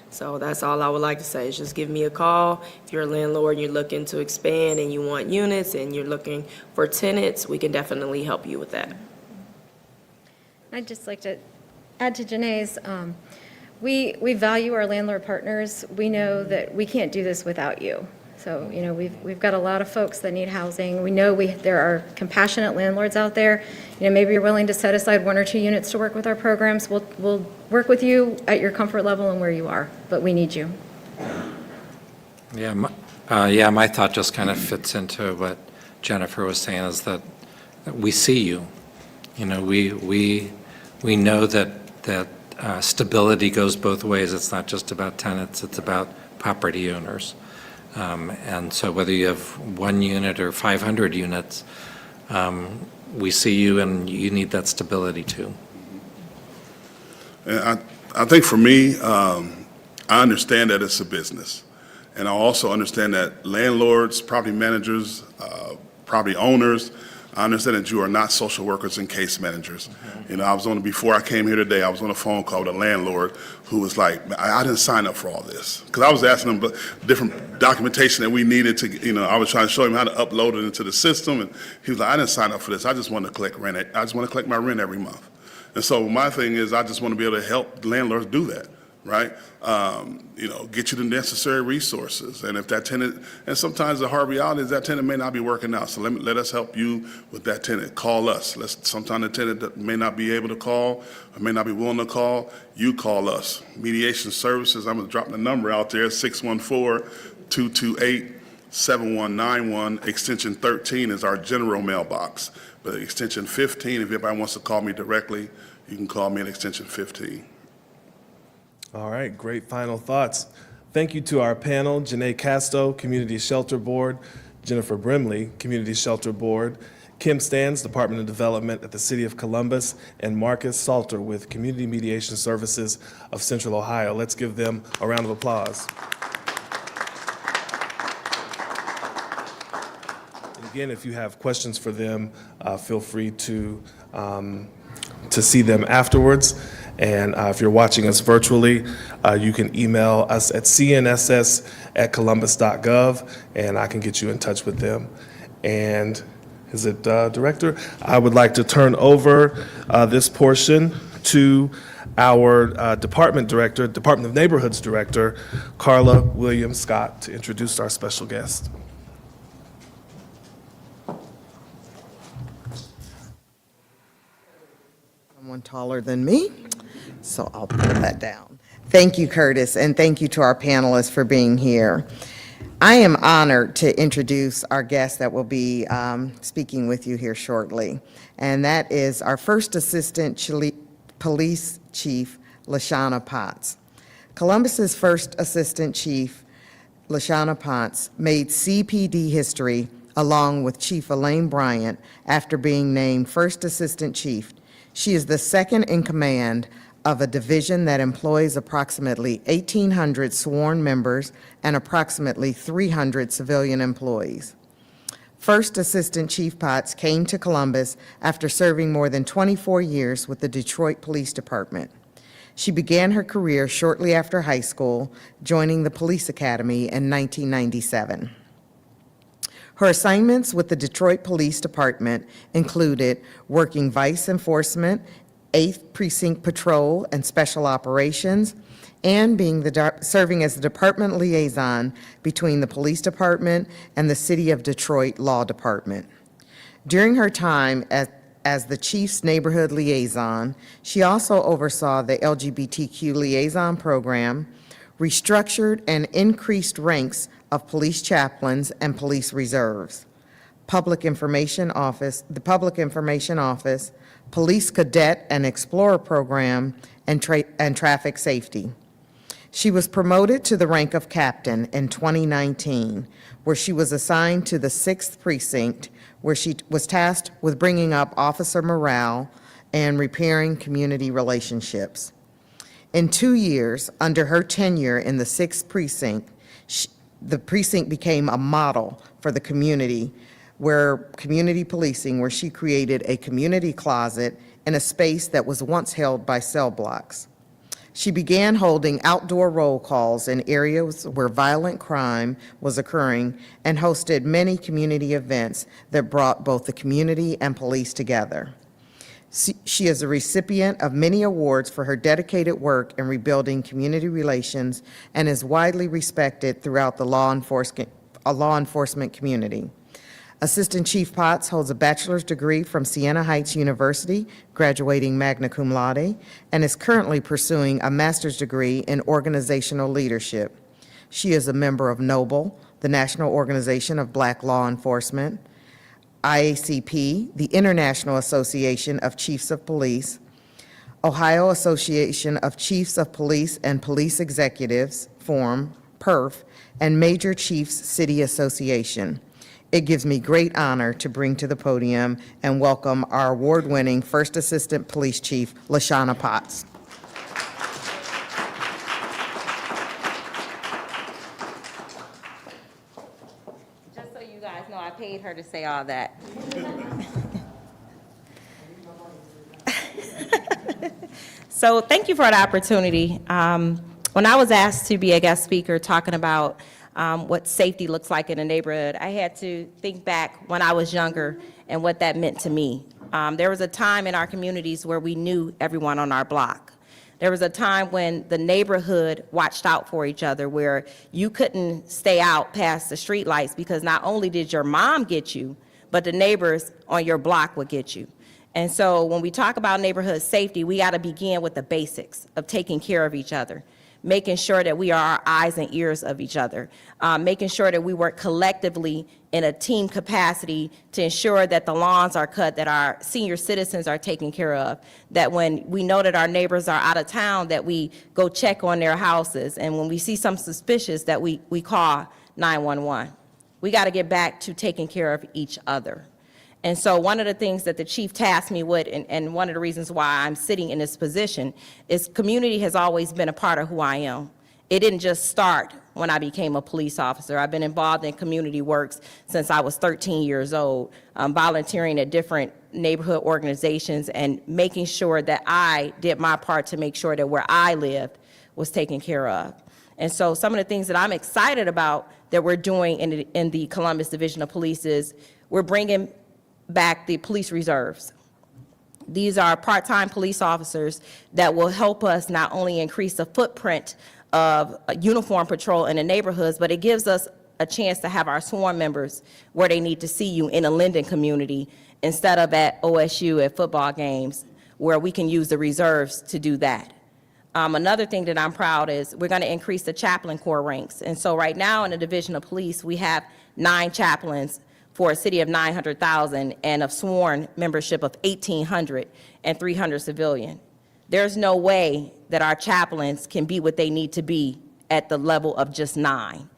So that's all I would like to say, is just give me a call. If you're a landlord and you're looking to expand and you want units and you're looking for tenants, we can definitely help you with that. I'd just like to add to Janae's, we value our landlord partners. We know that we can't do this without you. So, we've got a lot of folks that need housing. We know there are compassionate landlords out there. Maybe you're willing to set aside 1 or 2 units to work with our programs. We'll work with you at your comfort level and where you are, but we need you. Yeah, my thought just kind of fits into what Jennifer was saying, is that we see you. We know that stability goes both ways. It's not just about tenants, it's about property owners. And so whether you have 1 unit or 500 units, we see you, and you need that stability too. And I think for me, I understand that it's a business. And I also understand that landlords, property managers, property owners, I understand that you are not social workers and case managers. Before I came here today, I was on a phone call with a landlord who was like, I didn't sign up for all this. Because I was asking him different documentation that we needed to, I was trying to show him how to upload it into the system. And he was like, I didn't sign up for this. I just want to collect rent. I just want to collect my rent every month. And so my thing is, I just want to be able to help landlords do that. Right? Get you the necessary resources. And if that tenant, and sometimes the hard reality is that tenant may not be working out. So let us help you with that tenant. Call us. Sometimes the tenant that may not be able to call or may not be willing to call, you call us. Mediation Services, I'm going to drop the number out there, 614-228-7191. Extension 13 is our general mailbox. But extension 15, if anybody wants to call me directly, you can call me at extension 15. All right, great final thoughts. Thank you to our panel, Janae Casto, Community Shelter Board, Jennifer Brimley, Community Shelter Board, Kim Stans, Department of Development at the City of Columbus, and Marcus Salter with Community Mediation Services of Central Ohio. Let's give them a round of applause. And again, if you have questions for them, feel free to see them afterwards. And if you're watching us virtually, you can email us at cnss@columbus.gov, and I can get you in touch with them. And is it Director? I would like to turn over this portion to our Department Director, Department of Neighborhoods Director, Carla Williams Scott, to introduce our special guest. Someone taller than me, so I'll pull that down. Thank you, Curtis, and thank you to our panelists for being here. I am honored to introduce our guest that will be speaking with you here shortly, and that is our first Assistant Police Chief, Lashanna Potts. Columbus's first Assistant Chief, Lashanna Potts, made CPD history along with Chief Elaine Bryant after being named First Assistant Chief. She is the second in command of a division that employs approximately 1,800 sworn members and approximately 300 civilian employees. First Assistant Chief Potts came to Columbus after serving more than 24 years with the Detroit Police Department. She began her career shortly after high school, joining the Police Academy in 1997. Her assignments with the Detroit Police Department included working vice enforcement, 8th Precinct Patrol and Special Operations, and serving as the department liaison between the Police Department and the City of Detroit Law Department. During her time as the Chief's Neighborhood Liaison, she also oversaw the LGBTQ Liaison Program, restructured and increased ranks of police chaplains and police reserves, the Public Information Office, Police Cadet and Explorer Program, and traffic safety. She was promoted to the rank of captain in 2019, where she was assigned to the 6th Precinct, where she was tasked with bringing up officer morale and repairing community relationships. In 2 years, under her tenure in the 6th Precinct, the precinct became a model for the community, where community policing, where she created a community closet in a space that was once held by cell blocks. She began holding outdoor roll calls in areas where violent crime was occurring and hosted many community events that brought both the community and police together. She is a recipient of many awards for her dedicated work in rebuilding community relations and is widely respected throughout the law enforcement community. Assistant Chief Potts holds a bachelor's degree from Siena Heights University, graduating magna cum laude, and is currently pursuing a master's degree in organizational leadership. She is a member of NOBLE, the National Organization of Black Law Enforcement, IACP, the International Association of Chiefs of Police, Ohio Association of Chiefs of Police and Police Executives, Forum, PERF, and Major Chiefs City Association. It gives me great honor to bring to the podium and welcome our award-winning First Assistant Police Chief, Lashanna Potts. Just so you guys know, I paid her to say all that. So thank you for the opportunity. When I was asked to be a guest speaker talking about what safety looks like in a neighborhood, I had to think back when I was younger and what that meant to me. There was a time in our communities where we knew everyone on our block. There was a time when the neighborhood watched out for each other, where you couldn't stay out past the streetlights because not only did your mom get you, but the neighbors on your block would get you. And so when we talk about neighborhood safety, we got to begin with the basics of taking care of each other, making sure that we are our eyes and ears of each other, making sure that we work collectively in a team capacity to ensure that the lawns are cut, that our senior citizens are taken care of, that when we know that our neighbors are out of town, that we go check on their houses, and when we see something suspicious, that we call 911. We got to get back to taking care of each other. And so one of the things that the chief tasked me with, and one of the reasons why I'm sitting in this position, is community has always been a part of who I am. It didn't just start when I became a police officer. I've been involved in community works since I was 13 years old, volunteering at different neighborhood organizations and making sure that I did my part to make sure that where I lived was taken care of. And so some of the things that I'm excited about that we're doing in the Columbus Division of Police is we're bringing back the police reserves. These are part-time police officers that will help us not only increase the footprint of uniform patrol in the neighborhoods, but it gives us a chance to have our sworn members where they need to see you in a Linden community instead of at OSU at football games, where we can use the reserves to do that. Another thing that I'm proud is we're going to increase the chaplain corps ranks. And so right now in the Division of Police, we have 9 chaplains for a city of 900,000 and a sworn membership of 1,800 and 300 civilian. There's no way that our chaplains can be what they need to be at the level of just 9.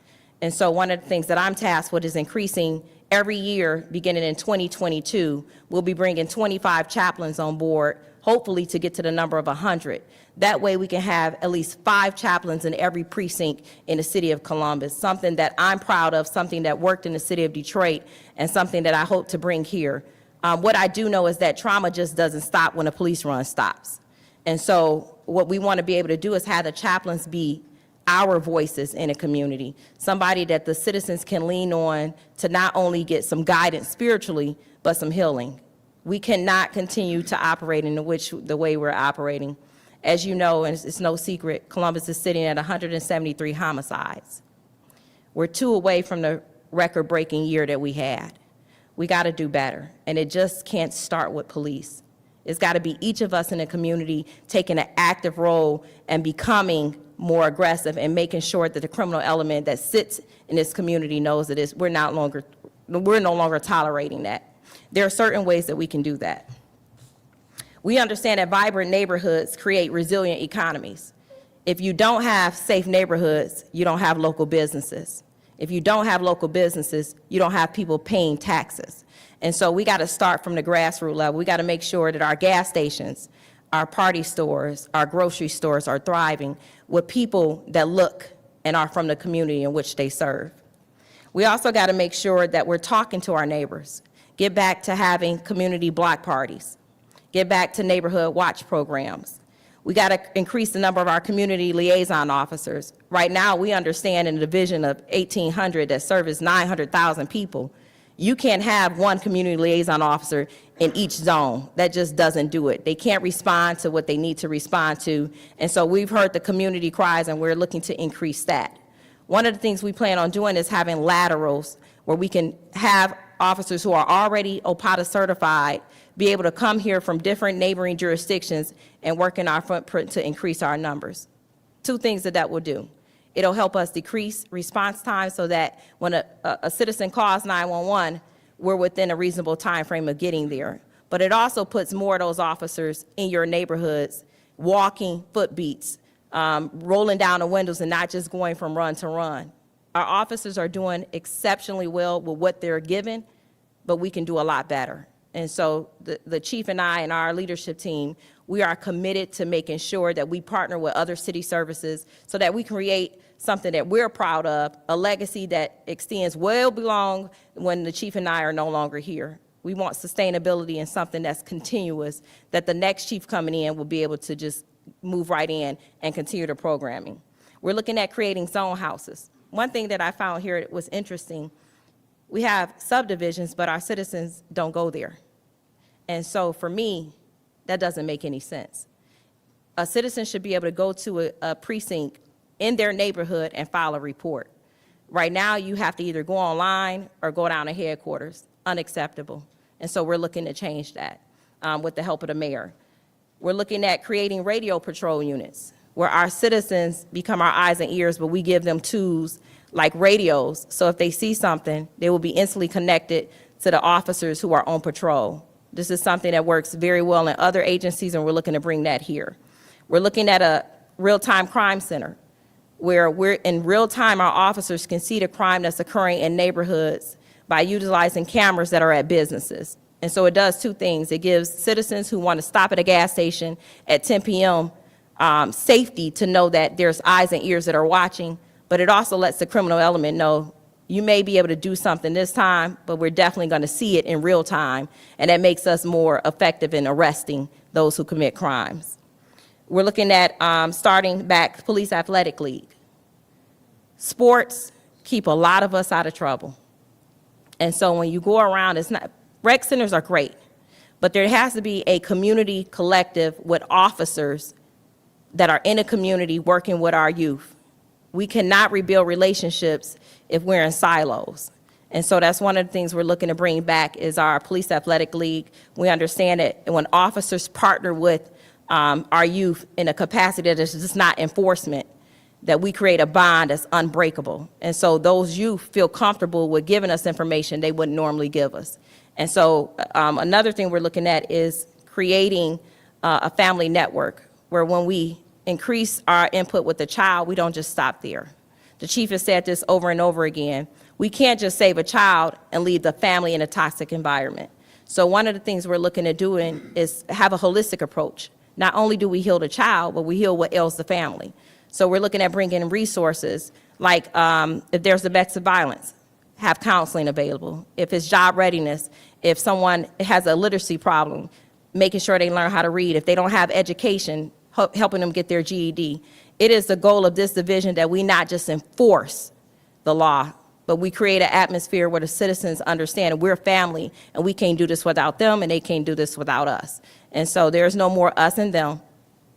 And so one of the things that I'm tasked with is increasing every year, beginning in 2022, we'll be bringing 25 chaplains on board, hopefully to get to the number of 100. That way we can have at least 5 chaplains in every precinct in the city of Columbus, something that I'm proud of, something that worked in the city of Detroit, and something that I hope to bring here. What I do know is that trauma just doesn't stop when a police run stops. And so what we want to be able to do is have the chaplains be our voices in a community, somebody that the citizens can lean on to not only get some guidance spiritually, but some healing. We cannot continue to operate in the way we're operating. As you know, and it's no secret, Columbus is sitting at 173 homicides. We're 2 away from the record-breaking year that we had. We got to do better, and it just can't start with police. It's got to be each of us in the community taking an active role and becoming more aggressive and making sure that the criminal element that sits in this community knows that we're no longer tolerating that. There are certain ways that we can do that. We understand that vibrant neighborhoods create resilient economies. If you don't have safe neighborhoods, you don't have local businesses. If you don't have local businesses, you don't have people paying taxes. And so we got to start from the grassroots level. We got to make sure that our gas stations, our party stores, our grocery stores are thriving with people that look and are from the community in which they serve. We also got to make sure that we're talking to our neighbors. Get back to having community block parties. Get back to neighborhood watch programs. We got to increase the number of our community liaison officers. Right now, we understand in a division of 1,800 that service 900,000 people, you can't have one community liaison officer in each zone. That just doesn't do it. They can't respond to what they need to respond to. And so we've heard the community cries, and we're looking to increase that. One of the things we plan on doing is having laterals where we can have officers who are already OPATA certified be able to come here from different neighboring jurisdictions and work in our footprint to increase our numbers. 2 things that will do. It'll help us decrease response time so that when a citizen calls 911, we're within a reasonable time frame of getting there. But it also puts more of those officers in your neighborhoods, walking foot beats, rolling down the windows and not just going from run to run. Our officers are doing exceptionally well with what they're given, but we can do a lot better. And so the chief and I and our leadership team, we are committed to making sure that we partner with other city services so that we create something that we're proud of, a legacy that extends well beyond when the chief and I are no longer here. We want sustainability and something that's continuous, that the next chief coming in will be able to just move right in and continue the programming. We're looking at creating zone houses. One thing that I found here was interesting, we have subdivisions, but our citizens don't go there. And so for me, that doesn't make any sense. A citizen should be able to go to a precinct in their neighborhood and file a report. Right now, you have to either go online or go down to headquarters. Unacceptable. And so we're looking to change that with the help of the mayor. We're looking at creating radio patrol units where our citizens become our eyes and ears, but we give them tools like radios, so if they see something, they will be instantly connected to the officers who are on patrol. This is something that works very well in other agencies, and we're looking to bring that here. We're looking at a real-time crime center, where we're in real time, our officers can see the crime that's occurring in neighborhoods by utilizing cameras that are at businesses. And so it does 2 things. It gives citizens who want to stop at a gas station at 10 p.m. Safety to know that there's eyes and ears that are watching, but it also lets the criminal element know you may be able to do something this time, but we're definitely going to see it in real time, and that makes us more effective in arresting those who commit crimes. We're looking at starting back Police Athletic League. Sports keep a lot of us out of trouble. And so when you go around, rec centers are great, but there has to be a community collective with officers that are in a community working with our youth. We cannot rebuild relationships if we're in silos. And so that's one of the things we're looking to bring back is our Police Athletic League. We understand that when officers partner with our youth in a capacity that is just not enforcement, that we create a bond that's unbreakable. And so those youth feel comfortable with giving us information they wouldn't normally give us. And so another thing we're looking at is creating a family network where when we increase our input with the child, we don't just stop there. The chief has said this over and over again. We can't just save a child and leave the family in a toxic environment. So one of the things we're looking at doing is have a holistic approach. Not only do we heal the child, but we heal what ails the family. So we're looking at bringing in resources like if there's domestic violence, have counseling available. If it's job readiness, if someone has a literacy problem, making sure they learn how to read. If they don't have education, helping them get their GED. It is the goal of this division that we not just enforce the law, but we create an atmosphere where the citizens understand we're family and we can't do this without them and they can't do this without us. And so there's no more us and them.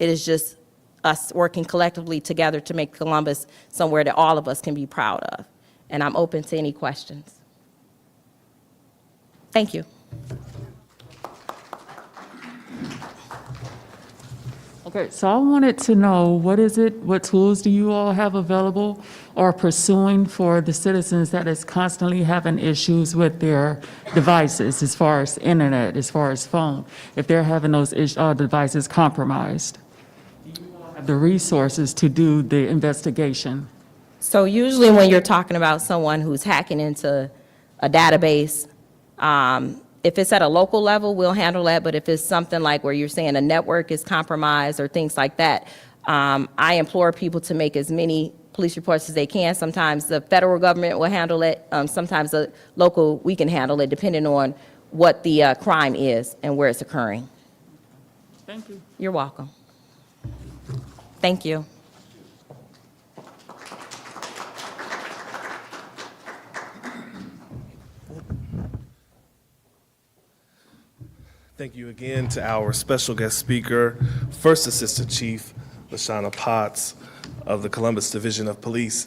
It is just us working collectively together to make Columbus somewhere that all of us can be proud of. And I'm open to any questions. Thank you. Okay, so I wanted to know, what tools do you all have available or pursuing for the citizens that is constantly having issues with their devices, as far as internet, as far as phone, if they're having those devices compromised? Do you all have the resources to do the investigation? So usually when you're talking about someone who's hacking into a database, if it's at a local level, we'll handle that, but if it's something like where you're saying a network is compromised or things like that, I implore people to make as many police reports as they can. Sometimes the federal government will handle it, sometimes the local, we can handle it, depending on what the crime is and where it's occurring. Thank you. You're welcome. Thank you. Thank you again to our special guest speaker, First Assistant Chief Lashanna Potts of the Columbus Division of Police.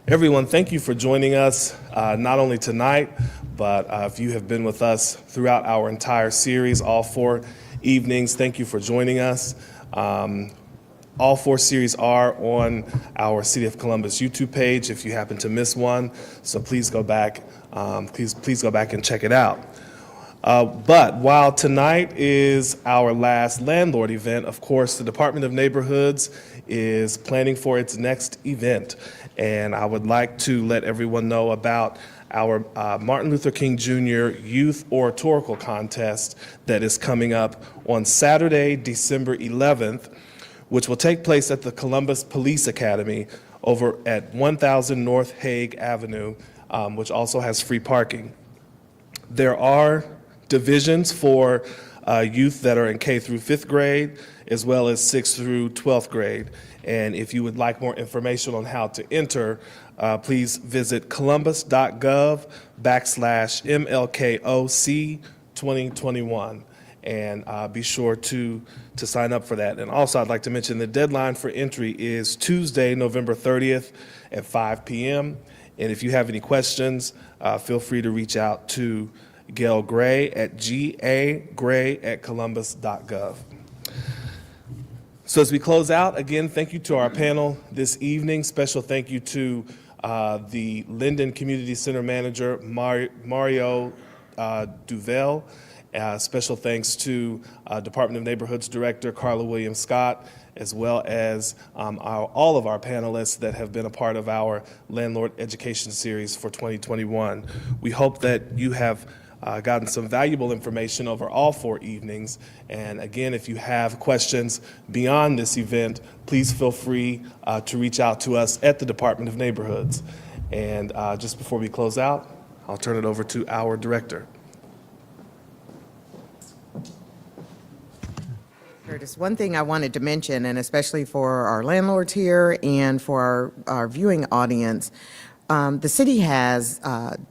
Everyone, thank you for joining us, not only tonight, but if you have been with us throughout our entire series, all 4 evenings, thank you for joining us. All 4 series are on our City of Columbus YouTube page if you happen to miss one, so please go back, please go back and check it out. But while tonight is our last landlord event, of course, the Department of Neighborhoods is planning for its next event. And I would like to let everyone know about our Martin Luther King Jr. Youth Oratorical Contest that is coming up on Saturday, December 11th, which will take place at the Columbus Police Academy over at 1000 North Hague Avenue, which also has free parking. There are divisions for youth that are in K through 5th grade, as well as 6th through 12th grade. And if you would like more information on how to enter, please visit columbus.gov/MLKOC 2021 and be sure to sign up for that. And also, I'd like to mention the deadline for entry is Tuesday, November 30th at 5 p.m. And if you have any questions, feel free to reach out to Gail Gray at gagray@columbus.gov. So as we close out, again, thank you to our panel this evening. Special thank you to the Linden Community Center Manager, Mario Duvel. Special thanks to Department of Neighborhoods Director, Carla Williams Scott, as well as all of our panelists that have been a part of our Landlord Education Series for 2021. We hope that you have gotten some valuable information over all 4 evenings. And again, if you have questions beyond this event, please feel free to reach out to us at the Department of Neighborhoods. And just before we close out, I'll turn it over to our director. Curtis, one thing I wanted to mention, and especially for our landlords here and for our viewing audience, the city has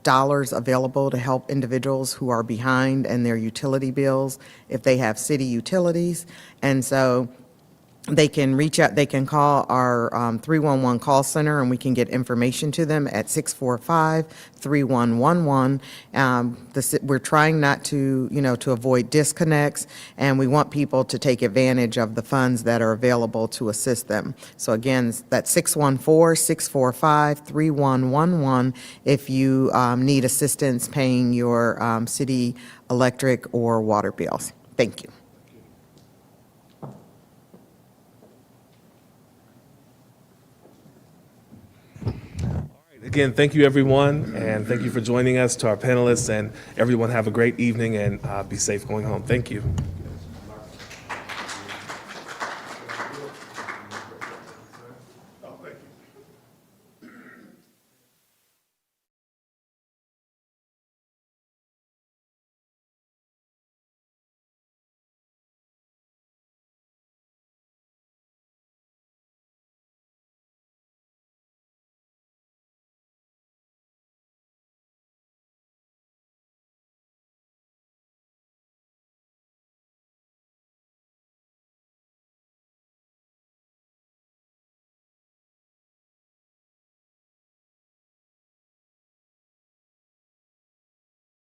dollars available to help individuals who are behind in their utility bills if they have city utilities. And so they can reach out, they can call our 311 call center, and we can get information to them at 645-3111. We're trying not to, to avoid disconnects, and we want people to take advantage of the funds that are available to assist them. So again, that's 614-645-3111 if you need assistance paying your city electric or water bills. Thank you. Again, thank you, everyone, and thank you for joining us, to our panelists, and everyone have a great evening and be safe going home. Thank you.